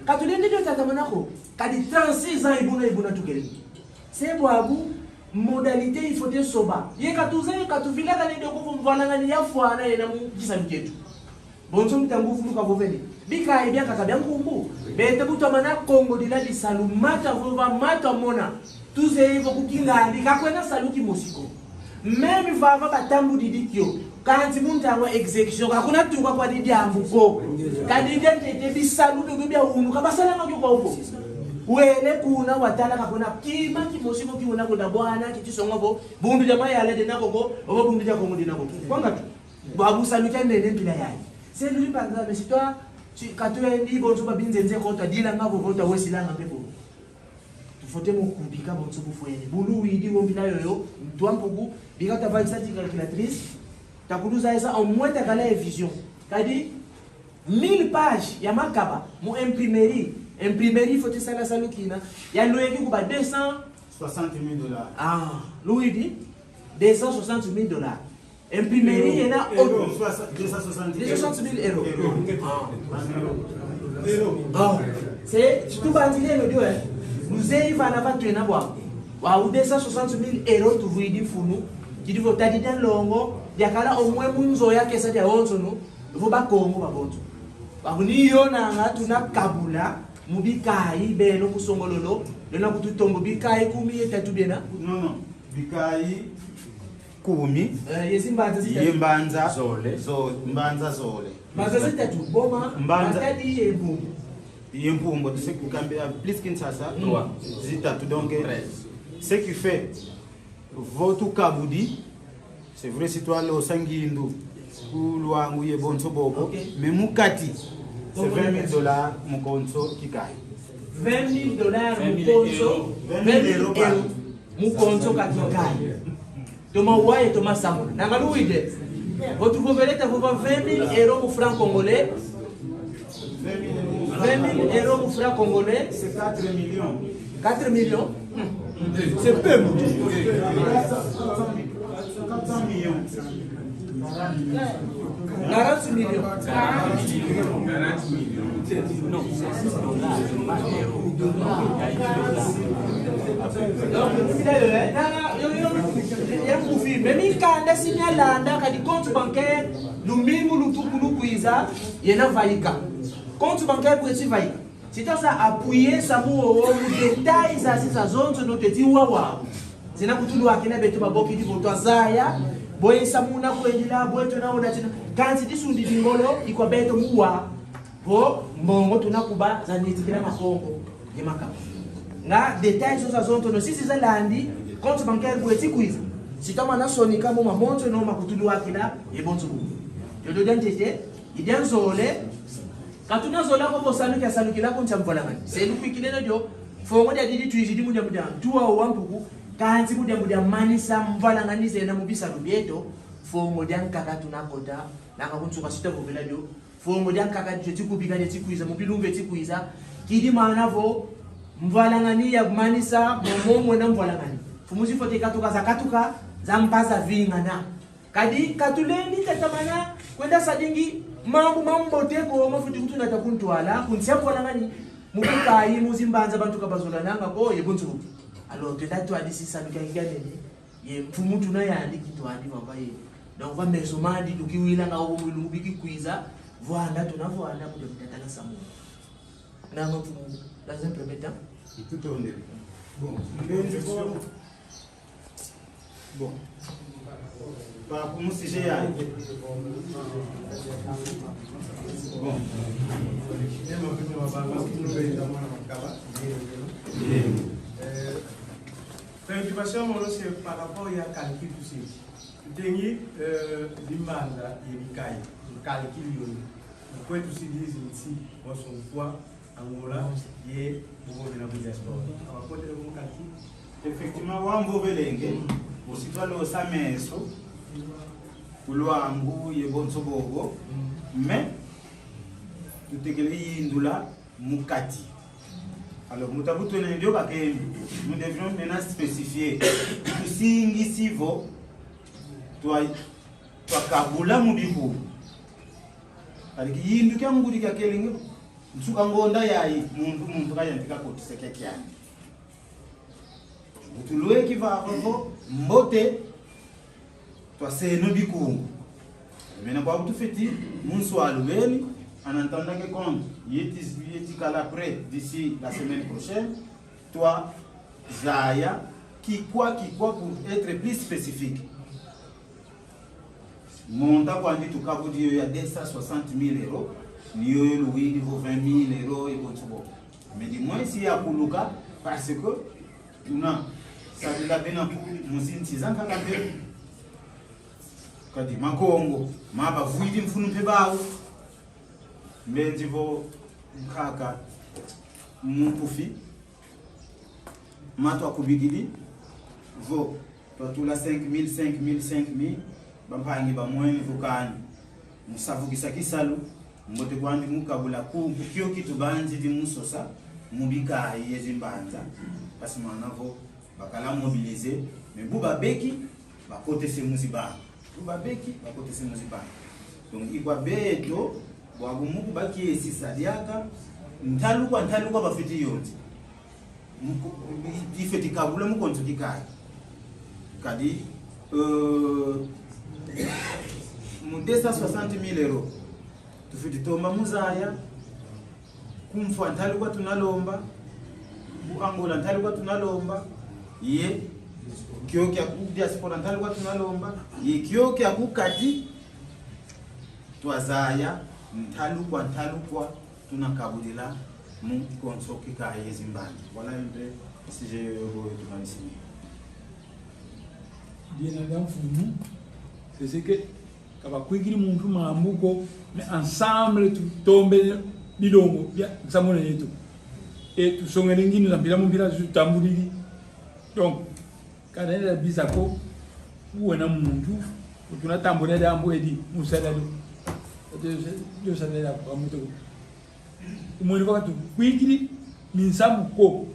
katulende ndio tatamanako kadi 36 ans ibuna tukeli c'est boabu modalité il faut te soba ye katuza ye katuvila kali de ko mvana ngani ya fwana yena mu kisamiketu bonso mtangu fulu ka boveli bika ibia kakabya nkumbu bete butamana Kongo dila di salumata vova mata mona tuze hivyo kukinga ndikakwena saluki mosiko même vava batambu didikyo kanti muntawa execution kakuna tuka kwa didi ambuko kadide tete bisalu de bya unu kabasala ngakyo kwa uko wele kuna watala kakuna kima kimosiko kiuna kuna bwana kitisongobo bundu jamaa yale de nakoko obo bundu jako mudi nakoko kwanga tu babu saluka ndende mpila yayi c'est lui par exemple si toi tu katwe ndi bonzo babinze nze ko tadila ngabo ko tawesilanga pepo tufote mo kubika bonzo kufwene bulu widi wo mpila yoyo mtwampugu bikata valisa calculatrice takuluza esa au moins takala vision kadi 1000 pages ya makaba mo imprimerie il faut que ça la salukina ya loyeki kuba
$260,000
Louis dit $260,000 imprimerie yena $260,000 c'est tout bandile le dio nous y va na va tuena bwa wa $260,000 tu veux dire funu kidi vo tadi dan longo yakala omwe munzo yake sa dia wonso no vo ba kongo ba bonzo bakuni yona nga tuna kabula mubikai beno kusongololo lena kututombo bikai kumi etatu bena
no bikai kumi
yesimbanza
yembanza
Zole.
mbanza zole
maza zitatu boma
Mbanza.
matadi yembumbu
yempumbo tu sais que plus Kinshasa 3 zitatu donc 13 ce qui fait votre kabudi c'est vrai si toi le sangindu kulwangu ye bonso bobo mais mukati c'est $20,000 mukonso kikai
$20,000 mukonso €20,000 mukonso kakikai toma waye toma samona nangaluide votre gouverneur vous va €20,000 mu franc congolais €20,000 mu franc congolais
c'est 4 millions
4 millions c'est peu
400 millions
40 millions.
Non,
Même quand signalanda kadi compte bancaire lumingu lutukuiza yena vaika compte bancaire pour être vaika c'est ça appuyer ça mo détail ça c'est sa zone no te wawa zina kutulu akina betu baboki di voto zaya boye samuna kwendila boye tunaona tena kanzi disundi dingolo iko beto muwa bo mbongo tunakuba za nitikira makongo yemaka nga détail sur sa zone no sisi za landi compte bancaire pour être quiz si kama na soni kama mamonto no makutulu akila ebonzo bu yodo dentete idan zole katuna zola ko bosanu kya sanu kila ko nchamvola ngani selu kwikileno dio fongo dia didi tuizidi mudia tuwa wampuku kanzi mudia manisa mvala ngani zena mubisa rubieto fongo dia nkaka tunakota naka kunsuka sita vovela dio fongo dia nkaka tikubika dia tikuiza mubilumbe tikuiza kidi manavo mvala ngani ya manisa momo na mvala ngani fumuzi fote katuka za mpaza vingana kadi katuleni tatamana kwenda sadingi mambo teko mafuti kutuna takuntwala kunsiapo ngani mukai muzimbanza bantu kabazola nanga ko yebunzu alors que datu adisi sanuka nganene ye mfumu tuna yandi kitwandi mabaye donc va mesomandi dukiwila nga wo mwilu biki kuiza voanda tunavoanda bude mtatana samu na mfumu lazim permettre
tout on est bon par rapport au sujet bon
préoccupation c'est par rapport à calcul tout ça. Dernier limanda yelikai calcul yoni. Pourquoi tout ces disent ici on son foi Angola et pour la diaspora. On va poser le calcul.
Effectivement wambo belenge usitwalo sameso kulwangu yebonso bogo mais tutekele yindula mukati. Alors nous avons tenu nous devions maintenant spécifier tusingi sivo toi kabula mudibu aliki yindu kya ngudi kya kelinge nsuka ngonda yayi muntu kayandika ko tisekeke yani utulwe kiva hapo mbote toi seno bikungu maintenant kwa kutufiti munswalu beni en entendant que compte, il après d'ici la semaine prochaine, toi, Zaya, qui quoi pour être plus spécifique. Monta quand dit tout cas vous dire il y a 260 000 €, il y a Louis 20 000 € et bon. Mais dis-moi ici il y a Kuluka parce que tu n'as ça de la peine pour nous 6 ans quand même. Quand dit Makongo, ma ba vuidi mfunu pe bawo. Mendivo mkaka mpufi matwa kubigidi vo twatula 5 000 bampangi bamweni vukani musavukisa kisalu mbote kwandi mukabula ku kyo kitu banzi di musosa mubika yezimbanza basi manavo bakala mobiliser mais buba beki bakote se muziba buba beki bakote se muziba donc ikwa beto wagumu baki esisadiaka ntaluka bafiti yonzi ifeti kabula mukonzo dikai kadi mu 260,000 euros tufitomba muzaya kumfwa ntalikuwa tunalomba mu Angola ntalikuwa tunalomba ye kyoki aku diaspora ntalikuwa tunalomba ye kyoki akukati twazaya ntalukwa tunakabulila mu konsoki ka yezimbani wala mpe sije yogo tumanisini
dina d'enfumou c'est ce que kaba kwigiri muntu mambuko mais ensemble tu tombe bilongo bya samona yetu et tu songene ngini na bila mumbira tu tambulili donc kana ila bisako uwena muntu tunatambula dambo edi musadalo yo sadala kwa muto umoni kwa tu kwigiri minsamu ko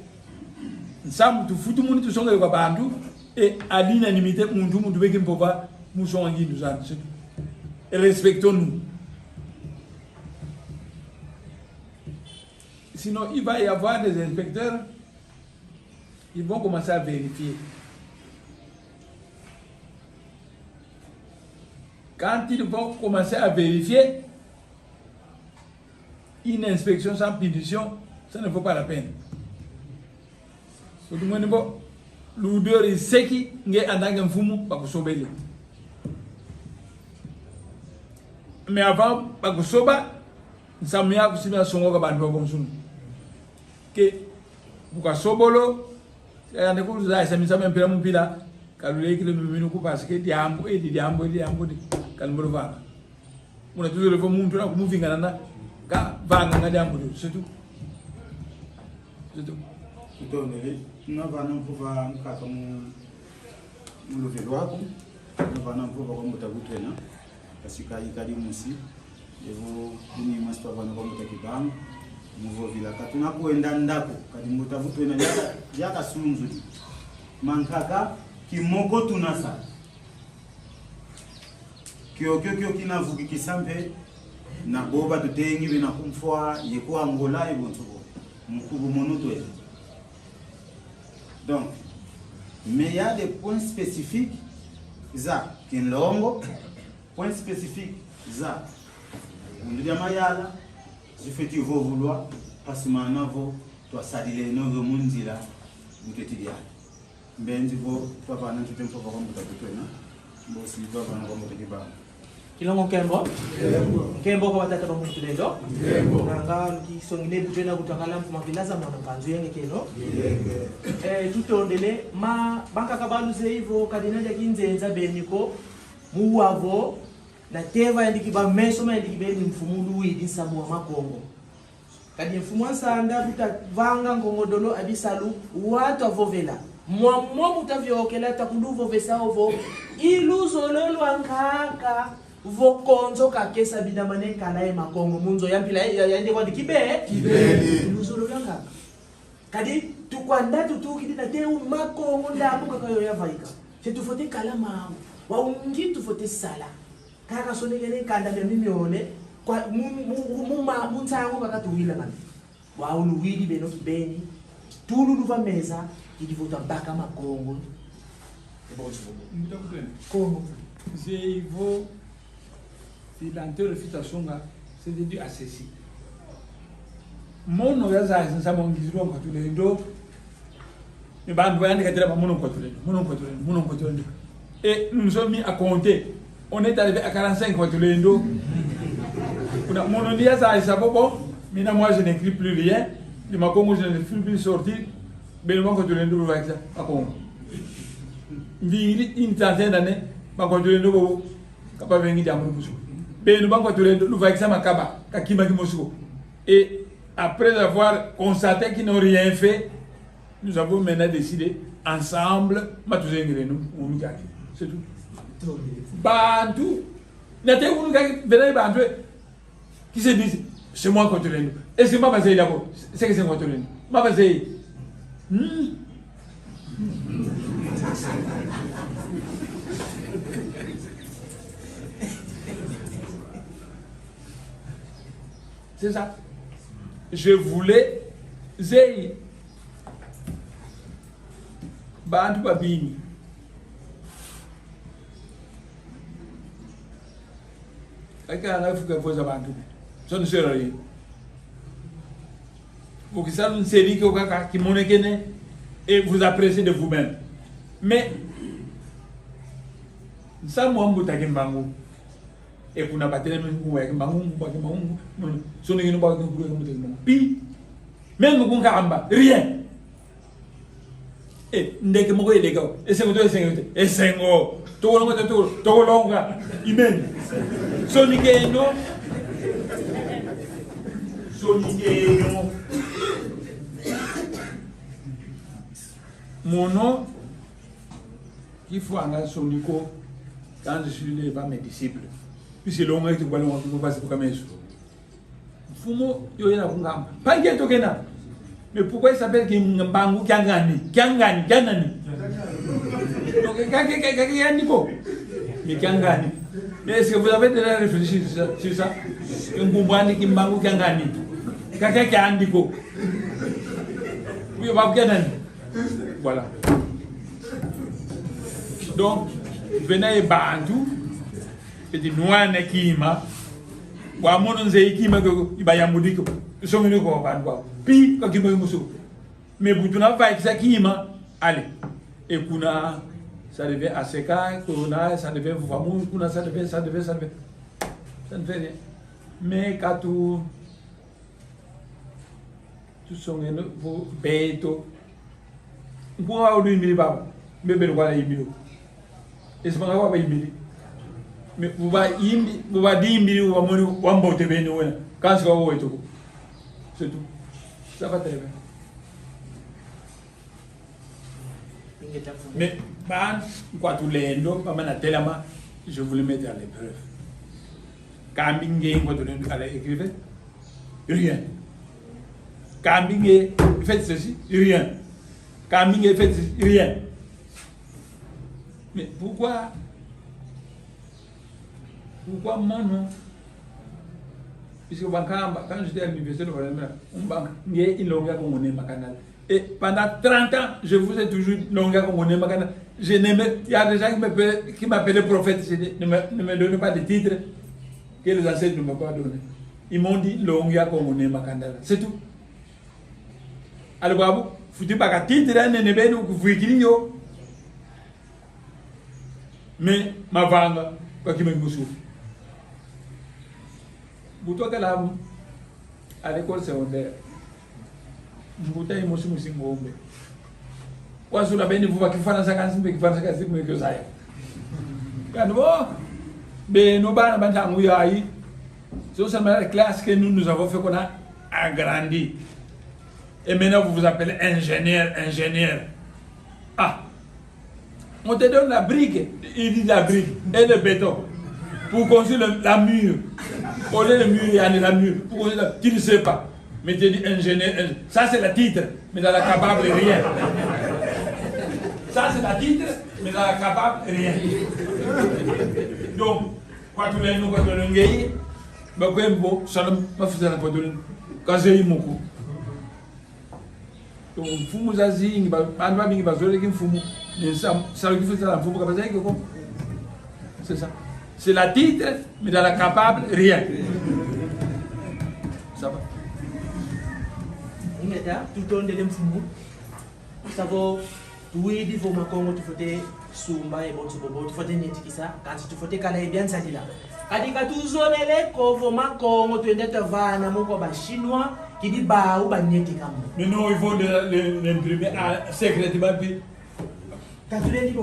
nsamu tu futu muni tu songele kwa bantu et à l'unanimité muntu beke mpova musonga ngindu zanu c'est tout. Et respectons-nous. Sinon, il va y avoir des inspecteurs, ils vont commencer à vérifier. Quand ils vont commencer à vérifier, une inspection sans punition, ça ne vaut pas la peine. Tout le monde, l'odeur est seki, nge andanga mfumu, bakusobele. Mais avant, bakusoba, nsamia kusimia songo kabantu babonsunu. Que bukasobolo, ande kuza esamisa mpira mpira, kalule kile miminu parce que diambo di kalmbolo vanga. Muna tuzole fo muntu na kumuvingana na ka vanga ngadi ambo c'est tout. C'est tout.
Tutonele na vana mpuva nkaka mu lovelo wako na vana mpuva kwa mutagutwena kasika ikadi musi evo kuni maspa vana kwa mutakibanga muvo vila katuna kuenda ndako kadi mutagutwena yaka sunzu mankaka kimoko tunasa kyo kinavuki kisampe na boba tutengi bina kumfwa yeku Angola ebontuko mkubu monuto. Donc, mais il y a des points spécifiques, ça, qui est longo, points spécifiques, ça, on dit Mayala, je fais tu vas vouloir, parce que maintenant, toi, ça dit les nouveaux mondes là, vous te dites, ben, tu vas, toi, par exemple, tu t'en fais comme tu as fait, non? Bon, si toi, par exemple, tu t'es
Kilongo Kembo kwa watata kwa mtu lendo nanga kisongile butena kutakala mfumakilaza mwana kanzu yenge keno tutondele ma banka kabaluze hivyo kadinaja kinzenza beniko muwavo na teva yandikiba meso ma yandikibe ni mfumulu widi samu wa makongo kadi mfumu ansanda tutavanga ngongodolo abisalu watu avovela mwa mutavyokela takunduvo vesao iluzo lolo ankaka vokonzo kakesa bidamane kalae makongo munzo yampila yande kwa kibeli luzolo langa kadi tukwanda tutukidi na teu makongo ndamu kakayo yavaika je tufote kala mawo wa ungi tufote sala kaka sonegene kanda bya mimione kwa muntango bakatuwila man wa uluwidi beno kibeni tulu luva meza idivota baka makongo
Congo c'est vous l'antéréfutation c'est déduit à ceci mon oyaza nsamo ngiziro kwa tulendo ni bandu bayandi katira ba mono kwa tulendo et nous sommes mis à compter on est arrivé à 45 kwa tulendo kuna mono dia ça sabobo mina moi je n'écris plus rien de ma Congo je ne fais plus sortir bellement kwa tulendo va ça à Congo une trentaine d'années banko tulendo bo kapa vengi jamu musuko beno banko tulendo lu va makaba kakima kimosuko et après avoir constaté qu'ils n'ont rien fait nous avons maintenant décidé ensemble matuzengere nous umikaki c'est tout bantu nate umikaki venez bantu qui se disent c'est moi contre tulendo et c'est moi basé d'abord c'est que c'est moi tulendo ma basé c'est ça. Je voulais Zei Bantu Babini aka fuka poza bantu so ne sera ri vous qui savez une série qui monekene et vous appréciez de vous-même mais ça moi mbuta kimbangu et kuna batele mungu ya kimbangu so ne ngino ba ko mbuta pi même ko ngamba rien et ndeke moko edeka esengo to esengo to longa imen so nikeno mon nom il faut en soniko quand je suis là par mes disciples puis c'est long que tu vas passer pour comme ça fumo yo yana kungamba pange tokena mais pourquoi il s'appelle Kimbangu Kiangani donc Kiangani mais Kiangani mais est-ce que vous avez déjà réfléchi sur ça Kimbangu Kimbangu Kiangani Kiangandiko oui on va Kiangani voilà donc venez bantu et di noine kima wa mono nzei kima ko ibayamudiko somino ko banwa pi ko kima musu mais butuna va ça kima allez et kuna ça devait à seka kuna ça devait vraiment kuna ça devait ça ne fait rien mais quand tu songeno vo beto ngwa olu imili baba bebe ngwa imili esmanga wa imili mais vous va dire mille ou va monter bien nous quand ça va être c'est tout ça va très bien mais quoi tout les noms pas mal tellement je voulais mettre à l'épreuve quand bingue quoi tout le monde écrire rien quand bingue fait ceci rien quand bingue fait rien mais pourquoi mon nom? Puisque quand j'étais à l'université, et pendant 30 ans, je vous ai toujours je n'aimais, il y a des gens qui m'appelaient prophète, ne me donnaient pas de titre que les ancêtres ne m'ont pas donné. Ils m'ont dit Longia Komone Makandala. C'est tout. Alors, vous dites pas que titre, vous écrivez, mais ma vanga, quoi qu'il me souffre. Buto kala à l'école secondaire. Mbuta imoshi musingombe. Wasu la beni vuva kifana sakansi me que ça. Quand ben nos bana banta nguyayi. C'est aussi la classe que nous avons fait qu'on a agrandi. Et maintenant vous vous appelez ingénieur. Ah. On te donne la brique, il dit la brique et le béton pour construire la mur. Au lieu de mur, il y a la mur. Tu ne sais pas. Mais tu dis ingénieur. Ça, c'est le titre, mais dans la capable, rien. Ça, c'est le titre, mais dans la capable, rien. Donc, quand tu l'as nous, quand tu l'as gagné, quand tu l'as quand j'ai beaucoup. Donc, Fumu Zazi, c'est ça. C'est la titre, mais dans la capable, rien. Ça va.
Tout le temps de l'emfumu. Ça va. Oui, il faut que tu fasses Sumba et Botubo, tu fasses Netikisa, quand tu fais Kala et bien Sadila. Kadika tu zones les Kovoma Congo, tu es Vana, Mokoba chinois, qui dit Ba ou Banetikam.
Mais non, il faut l'imprimer secrètement.
Quand tu l'as dit,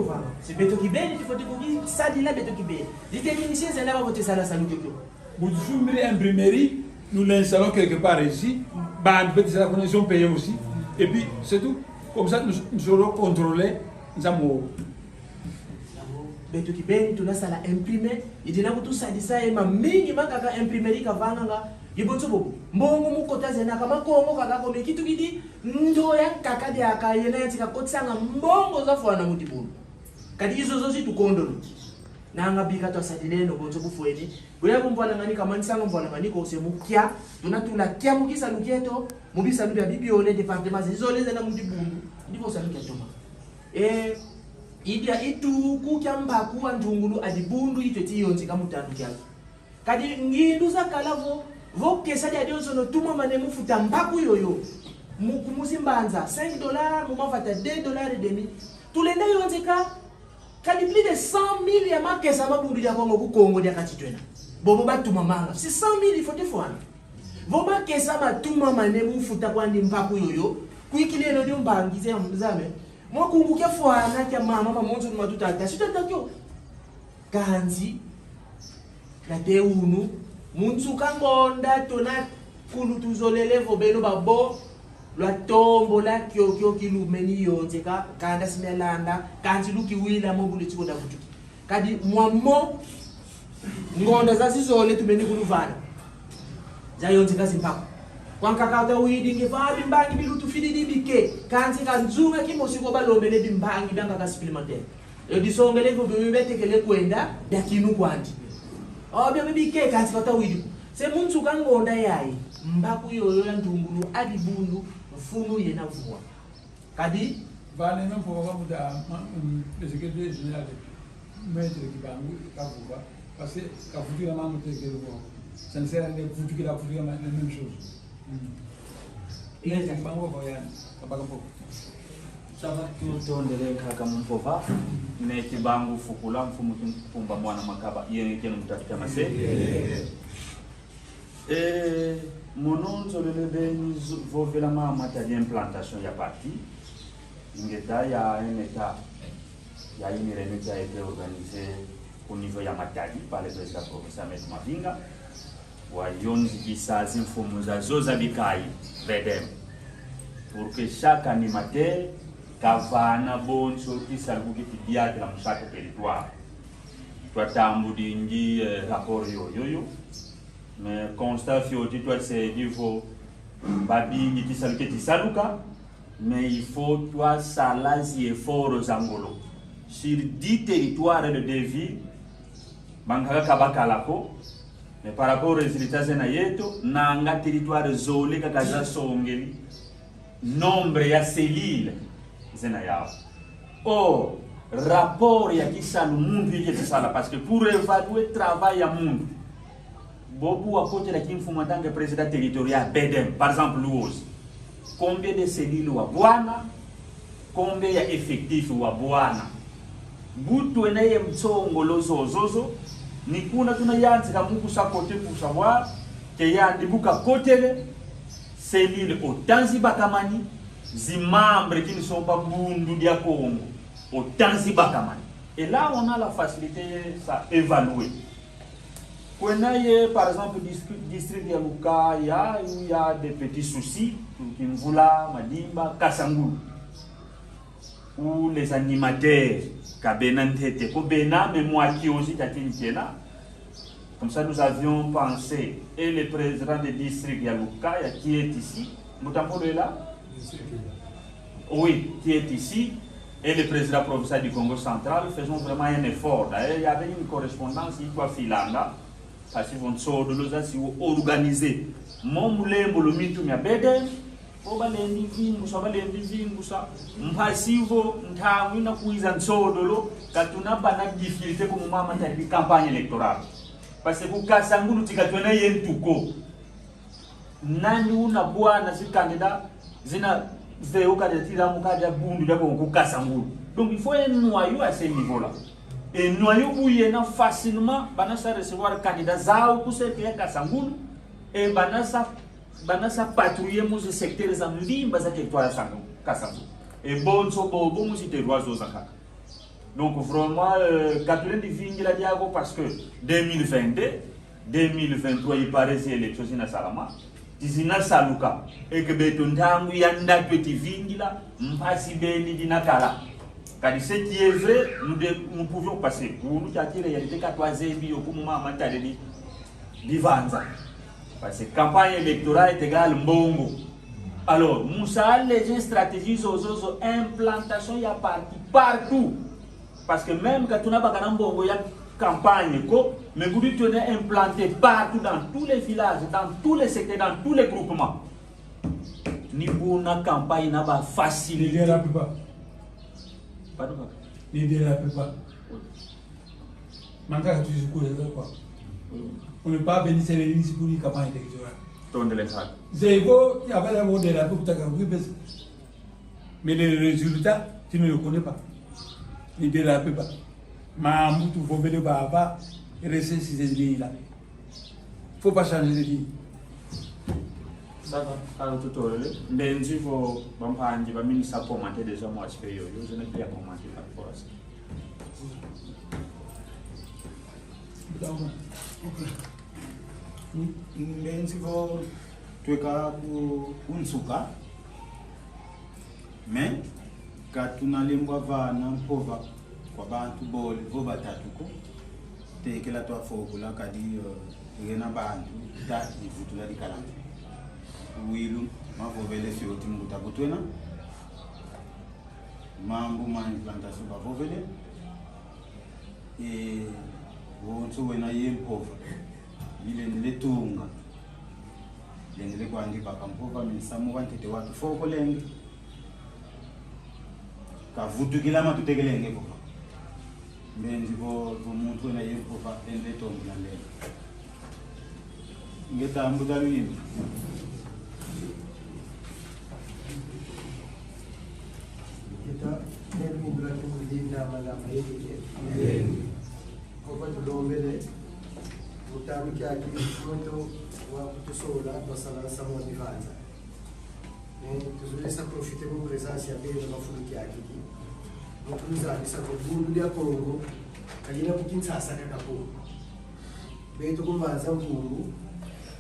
c'est Beto qui bête, il faut te courir, ça dit là, Beto qui bête. Les techniciens, c'est là où tu as la salle de Kyo.
Vous fumez l'imprimerie, nous l'installons quelque part ici, peut-être la connexion payée aussi, et puis c'est tout. Comme ça, nous serons contrôlés. Nous avons.
Beto qui bête, tu as ça imprimé, il dit là où tout ça dit ça, et ma minimum kaka imprimerie kavanga. Ibonsobo mbongo mukota zena kama kongo kaka kome kitu kidi ndo ya kaka de akayena yatika kotsanga mbongo zafwana mutibulu kadi izo zozi tukondolo nanga bika to sadile no bonzo bufweni buya kumbwana ngani kama nsanga mbwana ngani ko semukya tunatula kya mukisa luketo mubisa lubya bibiole departement zizole zena mutibulu ndipo saluka toma idia itu kukya mbaku andungulu adibundu ito tiyonzi kamutanu kyako kadi ngindu za kala vo kesa dia dio sono tuma mane mufuta mbaku yoyo musimbanza $5 mumafata $2.5 tulenda yonze kadi plus de 100,000 ya makesa mabundu ya Kongo ku Kongo dia katitwena bobo batuma manga si 100,000 il faut te fwana vo makesa batuma mane mufuta kwandi mbaku yoyo kuikilelo dio mbangize mzame mwakumbuke fwana kya mama mamonzo matutata sitatakyo kanzi na teunu munzu kangonda tona kulu tuzolele vobelo babo lwa tombo la kyokyo kilumeni yonze kanda simelanda kanzi luki wila mobule chikoda futuki kadi mwamo ngonda za sizole tumeni kuluvana za yonze kazi mpako kwankakata uidi ngevabi mbangi bilutu fididi bike kanzi kanzunga kimosiko balombele bimbangi byanga ka supplémentaire edisongele vo bibetekele kwenda yakinu kwandi obyo bibike kanzi kata uidi se muntu kangonda yayi mbaku yoyo ya ndungulu adibundu mfunu yena vuwa kadi
vale non pour avoir le secrétaire général maître kibangu kavuba parce que kavuti la mamu tekele ko ça ne sert à rien de foutre la foutre la même chose il est kibangu voyan kabaka poko
sava kyotondele kaka mpova ne kibangu fukula mfumu kumba mwana makaba yeye kenu mtafika mase mononzo le beni vovela ma matériel implantation ya parti ingeta ya un état ya une réunion qui a été organisée au niveau ya Matadi par le président professeur Maître Mavinga wa yonzi kisazi mfumu za zoza bikai vedem pour que chaque animateur kavana bonso kisaluku kitibiate la mshaka territoire twatambu dingi rapport yoyo mais constat fioti toi c'est niveau babingi kisaluke tisaluka mais il faut toi salazi effort zangolo sur 10 territoires de Devi bangaka kabakalako mais par rapport aux résultats zena yeto nanga territoire zole kakaza songeli nombre ya selile zena yao or rapport ya kisalu mundu yeke tisala parce que pour évaluer travail ya mundu beaucoup à côté de kimfuma tant que président territorial bedem par exemple Louos combien de cellules wa bwana combien ya effectif wa bwana butu enaye mtsongolo zozo ni kuna tunayanzi kamuku sa côté pour savoir que yandi buka kotele cellules autant bakamani zi membres qui ne sont pas bundu dia Congo autant bakamani et là on a la facilité ça évaluer. Par exemple, district de Luka, il y a des petits soucis, Kimvula, Madimba, Kasangulu, où les animateurs, Kabenantete, Kobena, mais moi qui aussi, Tatintiena. Comme ça, nous avions pensé, et le président du district de Luka, qui est ici, Moutampo est là? Oui, qui est ici, et le président provincial du Congo central, faisons vraiment un effort. D'ailleurs, il y avait une correspondance, il y a Filanda. Parce qu'ils vont se organiser. Mon moulembo le mitu mia bede, oba lendi vingu sa, mpasivo ntawina kuiza nsodolo, katuna bana difficulté comme mama tali campagne électorale. Parce que kukasangulu tikatwena yentuko. Nani una bwana si candidat zina veo kandidatira mukaja bundu dako kukasangulu. Donc il faut un noyau à ce niveau-là. Et noyau bouyena facilement banasa recevoir candidat zao pour ce qui est Kasangulu et banasa patrouiller mon secteur za mbimba za territoire Kasangulu et bon so bobo mo territoire zo zakaka. Donc vraiment Katulin di vingila diago parce que 2022 2023 il paraît c'est élection na salama dizina saluka et que betondangu yanda petit vingila mpasi beni dinakala. Car ce qui est vrai, nous pouvions passer. Pour nous qui il y a des cas bio pour moment matali divanza. Parce que campagne électorale est égale mbongo. Alors, Moussa les stratégies zozo implantation il y a partout. Parce que même quand on a pas mbongo il y a campagne mais vous tenez implanté partout dans tous les villages, dans tous les secteurs, dans tous les groupements. Ni pour une campagne n'a pas facilité.
L'idée la plupart. Manque à tout ce quoi. On ne peut pas venir se réunir ici pour une campagne électorale. C'est beau, il y avait la mode de la coupe mais les résultats, tu ne le connais pas. Il ne dérape pas. Mais il faut venir par et rester sur ces lignes-là. Il ne faut pas changer de ligne.
Ça va, alors tout à l'heure. Mais il faut commenter déjà, moi, je n'ai plus à commenter par rapport à ça.
Ndenziko tweka unsuka me katunalembwa vana mpova kwa bantu bole vo batatuko tekela twafokula kadi ngena bantu ta ivutula likalanga wilu mavovele fioti mukutabutwena mambo ma implantation bavovele wonso wena yempova ile niletunga lengele kwandi bakampova misamu wantete watu foko lenge kavutukila matutekelenge pova mbenzi vo muntu wena yempova ende tonga lenge ngeta mbuta lwini
kita nemu berarti mudina malama yeke kwa tulombele utamiki akimoto wa kutusola basala samo divanza tuzulesa profite mu presence ya bele mafuluki akiki mutuza alisa ko bundu ya Kongo kagina kukintsasa kakako beto kumbaza mpungu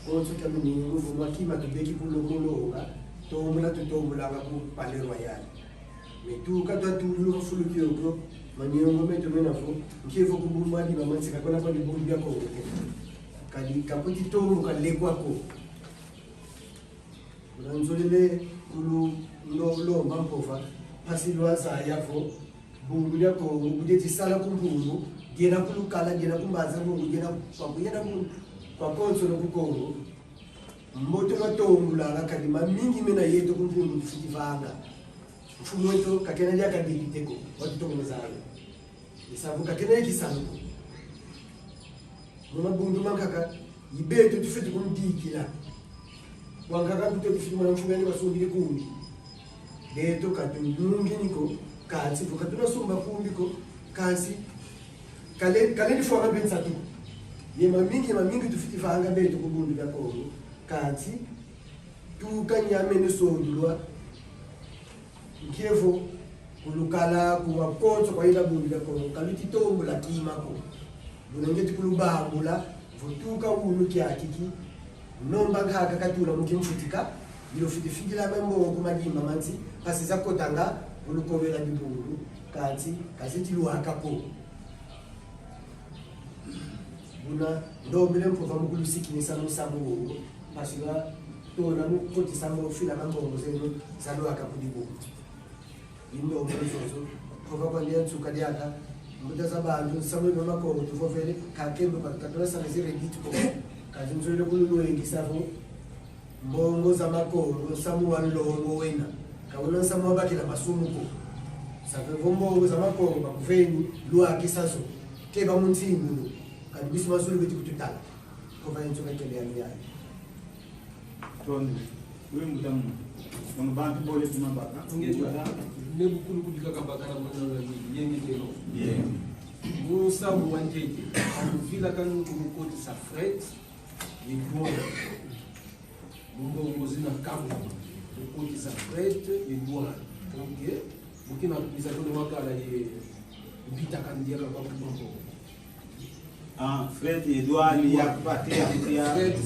konso kamini nguvu makima tubeki kulongolonga tomula tutomula ku palais royal metu kadwa tulu mafuluki yoko manyongo metu menafo nkevo kubumadi mamansi kakona kwa bundu ya Kongo kali kaputi tomu kalekwako unanzolele kulu lo mampova pasilwa za yavo bungu yako ubudeti sala kumbungu gena kulukala gena kumbaza bungu gena kwa konso no kukongo moto matongu la kalima mingi mena yeto kumbungu fitivanga mfumo wetu kakena ya kadiliteko watu tongozayo isabu kakena kisanduku mama bundu mankaka ibeto tufiti kumdikila wankaka kuto tufiti mwana mfungani basungile kumbi leto katundungi niko kasi vukatuna sumba kumbi ko kasi kale ni fora benza tu ye mamingi tufiti fanga beto kubundu bya Kongo kasi tukanyame ne sondulwa nkevo kulukala kuwa konso kwa ila bundu bya Kongo kaliti tombo la kimako bunangeti kulubambula vutuka ulu kyakiki nomba ngaka katula mukimfutika bilo fitifigila mambo kumadimba manzi pasiza kotanga ulukovela bibulu kanti kasiti luhakako buna ndombele mpova mukulusikinisa musabu pasiwa tona mukoti sambo fila mambo zenu salu akakudibu indo mbezozo pova kwa ndia tsuka diaka mutaza bantu samwe no makoro tuvovele kakembe bakatola sana zire gituko kazimzole kululu engisavo mbongo za makoro samu walongo wena kabona samu abakila masumuko sabe mbongo za makoro bakuveni lwa kisazo keba muntingu kadibisi masulu biti kututala kova ntoka kele ya
tondi wewe mutamu ngono bantu bole tumabaka
ngejwa nebukulu kubika bakana mwana yengi tero musamu wanjeje akuvila kanu kumukoti sa fret yegwa mungo zina kabu mukoti sa fret yegwa donc bukina kubisa tono makala ye bita kandia kwa kumbo
Fred Edouard ya kupatia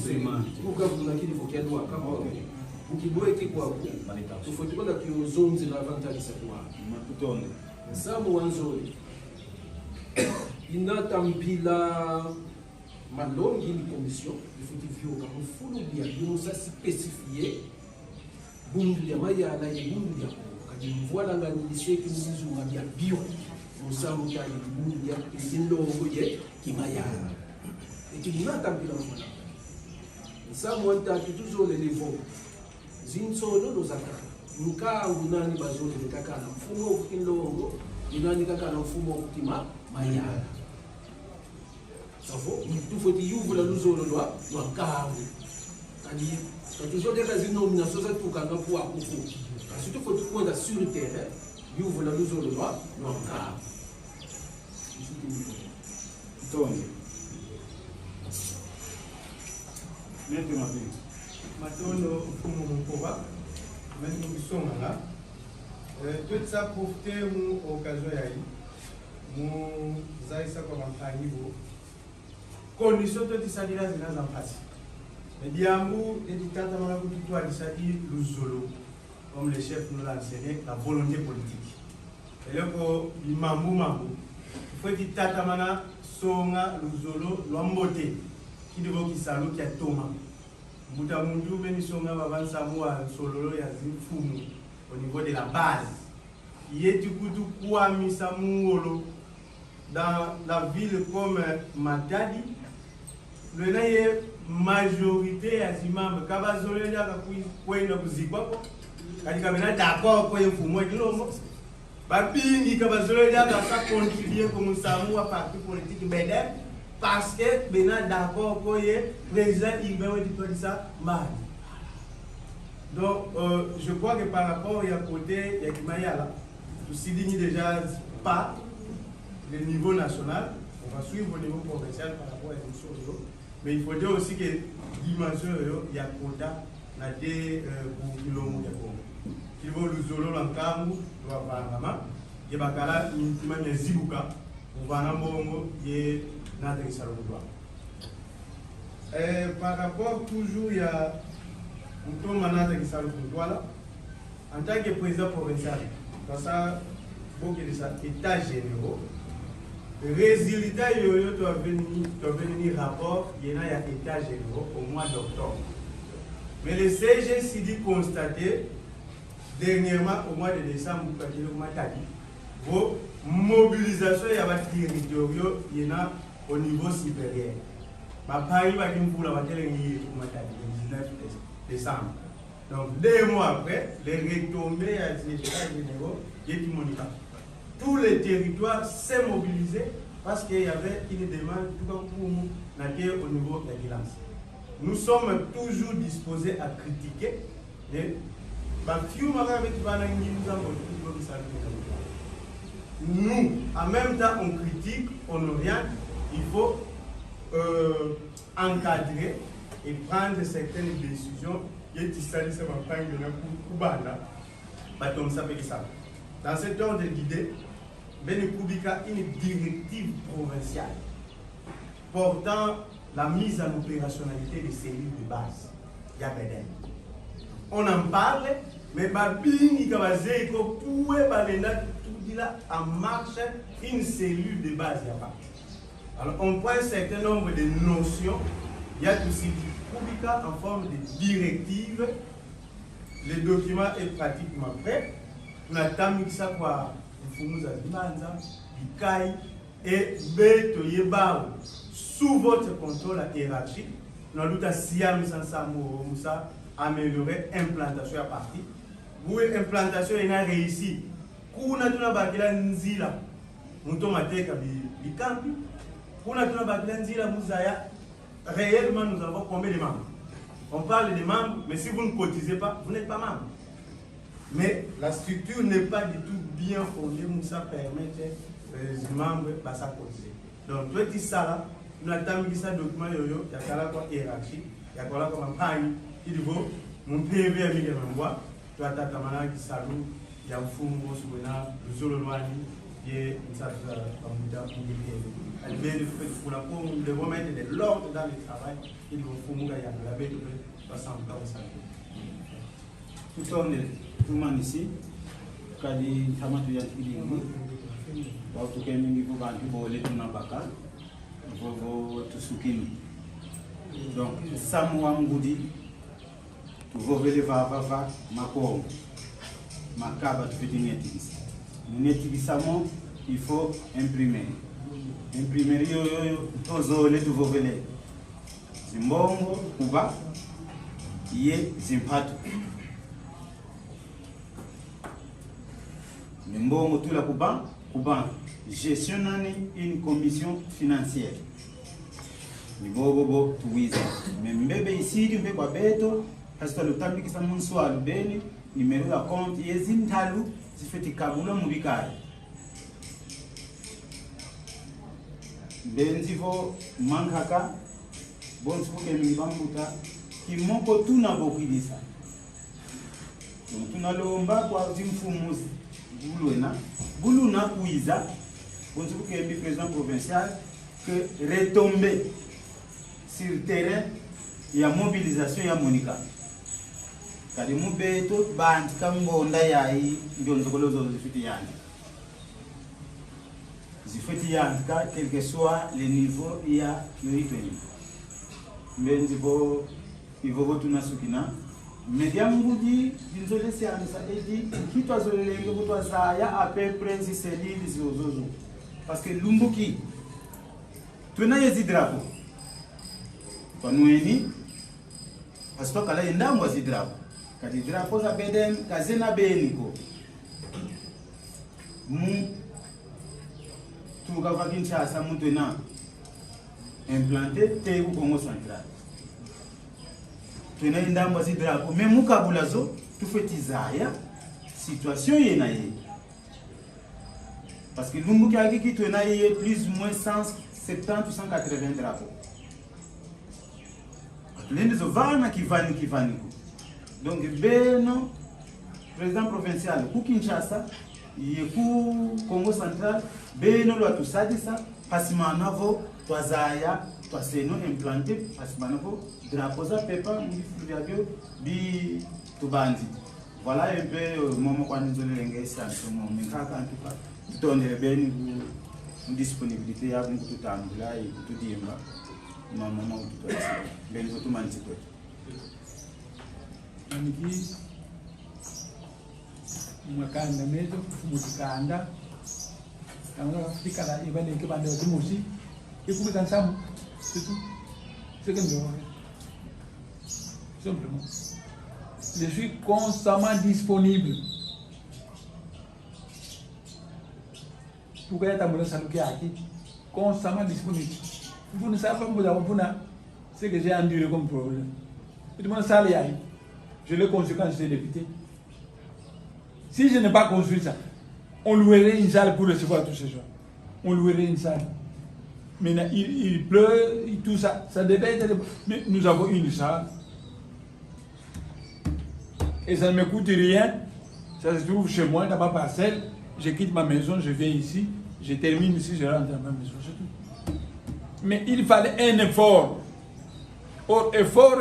sema kuka kuna kile vokia dwa kama ukiboeke kwa tofauti kwa kiozonzi na avantage sa kwa
makutonde
samu wanzori inatambila malongi ni commission ifutivyoka mfulu bia biosa spécifié bundu ya mayala ye bundu ya kadi mvola nganiseki mzunga bia bio musambu kali bundu ya kilongo ye kimayala ekinatambila mwana samu wantatu tuzole levo zinsolo lozaka nuka unani bazole kakana mfumo ukilongo unani kakana mfumo ukima mayala savo tufoti yuvula luzolo lwa nkangu kadi katuzodeka zinomination zatukanga kuwa kufu kasi tufoti kuenda sur terrain yuvula luzolo lwa nkangu
Tony. Nete mapinga.
Matondo mfumo mkova. Mendo kisonga la. Tout ça profiter mu occasion ya yi. Mu zaisa kwa mampani bo. Condition to tisadira zinaza mpasi. Diambu editata mala kutitwa disadi luzolo. Comme le chef nous l'a enseigné, la volonté politique. Et là ko mambu. Faut tata mana songa luzolo lwambote kidibo kisalo kya toma muta mundu meni songa babansa mwa sololo ya zifumu au niveau de la base yetu kutu kwa misamuolo dans la ville comme Matadi le naye majorité ya zimambe kabazolo ya kwenda kuzikwapo katika bena d'accord kwa mfumo kilombo babingi kabazolo ya ka contribuer comme samu à parti politique beden parce que bena d'accord pour le président il va dire ça mal. Donc je crois que par rapport à côté il y a Kimayala tout signe déjà pas le niveau national, on va suivre au niveau provincial par rapport à une chose, mais il faut dire aussi que dimension il y a quota na des pour kilomètres de Congo. Il faut le zolo l'enkambu doit parlement et bakala intima zibuka uvana mbongo ye notre salon par rapport toujours il y a un tour manata qui salon là en tant que président provincial dans ça beaucoup de ça état généraux résultat yoyo doit venir rapport il y a état généraux au mois d'octobre mais le CGCD constaté dernièrement au mois de décembre vos mobilisations il y a des territoriaux il y en a au niveau supérieur. Ma Paris va dire pour la le 19 décembre. Donc 2 mois après, les retombées à ces états généraux, tous les territoires s'est mobilisés parce qu'il y avait une demande tout comme pour nous au niveau de la violence. Nous sommes toujours disposés à critiquer et nous, en même temps, on critique, on oriente, il faut encadrer et prendre certaines décisions. Dans cet ordre d'idée, Ben Koubika une directive provinciale portant la mise en opérationnalité des cellules de base. On en parle, mais Babini Kabazeko pouvait en marche une cellule de base. Alors on prend un certain nombre de notions, il y a aussi du Koubika en forme de directive, le document est pratiquement prêt, on attend que ça soit et sous votre contrôle hiérarchique, nous avons améliorer l'implantation à partir. Pour l'implantation, il a réussi. Kuna tuna bakila nzila muto mateka bikampi kuna tuna bakila nzila muzaya réellement nous avons combien de membres? On parle de membres, mais si vous ne cotisez pas, vous n'êtes pas membre. Mais la structure n'est pas du tout bien fondée, ça permet les membres de cotiser. Donc toi tu ça là, nous attendons que ça document yoyo, il y a quoi hiérarchie, il y a quoi comme un il faut mon PV avec les membres, tu as ta camarade qui salue. Il y a un fou sur le solo loin et ça va pour la peau de remettre de l'ordre dans le travail il faut fou la bête de passer en temps ça
tout le monde ici quand il tamatu ya kilingi watu kemi ngivu bantu bole tunabaka vovo tusukini donc samu ngudi tu vovele va makongo Makaba tu fais une étiquissement, il faut imprimer. Imprimer tozo le tout vovele. Zimbongo kuba ye zimpatu. Zimbongo tout la kuba gestionner une commission financière. ni bobo tuwiza mbebe isidi mbe kwa beto hasta lutambikisa munswalo beni nimero ya compte yezintalu zifeti kabula mubikari benzivo mankaka bonsuke mbambuta kimoko tuna bokidisa tunalomba kwa zimfumu bulwena buluna kuiza bonsuke mbi président provincial que retomber sur le terrain ya mobilisation ya Monica kadi mubeto bantu kambonda yayi ndonzokolozo zifiti yanka quel que soit le niveau ya yoitweni mbenzi bo ivovo tunasukina media mbuji dinzole sianisa edi kitwa zolelenge butwa zaya a peu près selili zozozo parce que lumbuki tuna yezidrapo panueni pasto kala indambo zidrapo kadi drapo za beden kazena beniko mu tukava Kinshasa mutena implanté Tegu Congo Central tuna indambo zidrapo mais mukabulazo tufetizaya situation yena ye parce que lumbuki akiki tuna ye plus ou moins 170 ou 180 drapeaux. L'Indizo vana kivani. Donc, beno, président provincial, ku Kinshasa, ku Congo Central, beno lo atusadisa, pasimanavo, twazaya, twaseno implanté, pasimanavo, drapeaux à pepa, mifuriabio, bi tubandi. Voilà un peu, moment quand nous allons les gens, mais quand en tout cas, tout on est bien, disponibilité ya bungu tutambula ikutudimba mama ututwasi benzo tumanziko
aniki mwakanda mezo kufumutikanda kama fika la ibale ke bande otimusi ikubi kansamu c'est tout c'est que nous simplement je suis constamment disponible pour que ta moulin saluki aki constamment disponible. Vous ne savez pas ce que j'ai enduré comme problème. Tout le monde sait, je l'ai construit quand j'étais député. Si je n'ai pas construit ça, on louerait une salle pour recevoir tous ces gens. On louerait une salle. Maintenant, il pleut, tout ça, ça devait être... Mais nous avons une salle. Et ça ne me coûte rien. Ça se trouve chez moi, dans ma parcelle. Je quitte ma maison, je viens ici, je termine ici, je rentre dans ma maison, c'est tout. Mais il fallait un effort. Or, effort,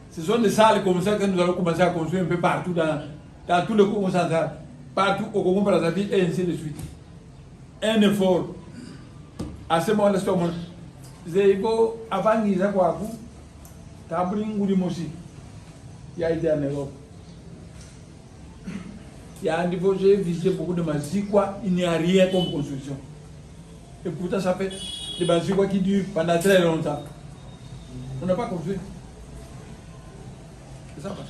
ce sont des salles comme ça que nous allons commencer à construire un peu partout dans tout le Congo central, partout au Congo Brazzaville et ainsi de suite. Un effort. À ce moment-là, c'est mon. Zébo, avant Nisa Kwaku, Tabring Goudimosi, il y a été en Europe. Il y a un niveau, j'ai visité beaucoup de Mazikwa, il n'y a rien comme construction. Et pourtant, ça fait des Mazikwa qui durent pendant très longtemps. On n'a pas construit. C'est ça, parce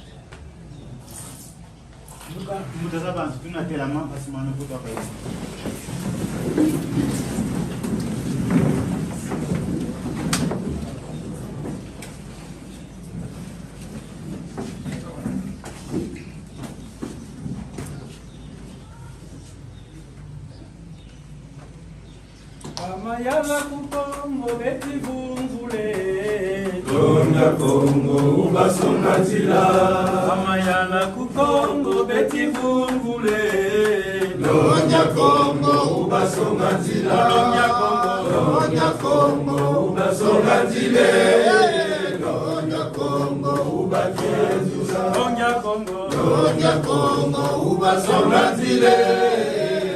Amayala kukongo beti vungule Donya Kongo ubasonga zila Amayala kukongo beti vungule Donya Kongo ubasonga zila Donya Kongo ubasonga zile Donya Kongo ubakezuza Donya Kongo ubasonga zile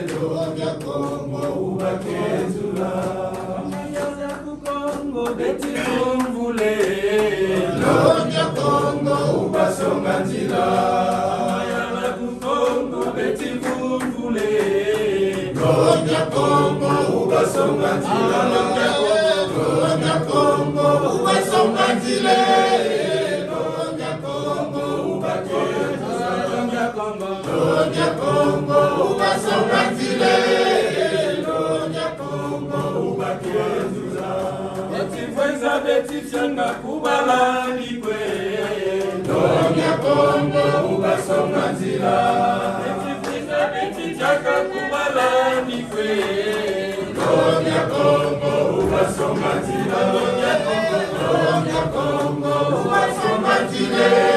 Donya Kongo ubakezuza Amayala kukongo beti vungule Donya Kongo ubasonga zila Amayala kukongo beti vungule Donya Kongo ubasonga zila Donya Kongo ubasonga zile Donya Kongo ubakezuza Donya Kongo ubasonga zile Donya Kongo ubakezuza Frisa beti fyanga kubalani kwe Donya Kongo ubasonga nzila Beti frisa beti fyanga kubalani kwe Donya Kongo ubasonga nzila Donya Kongo ubasonga nzila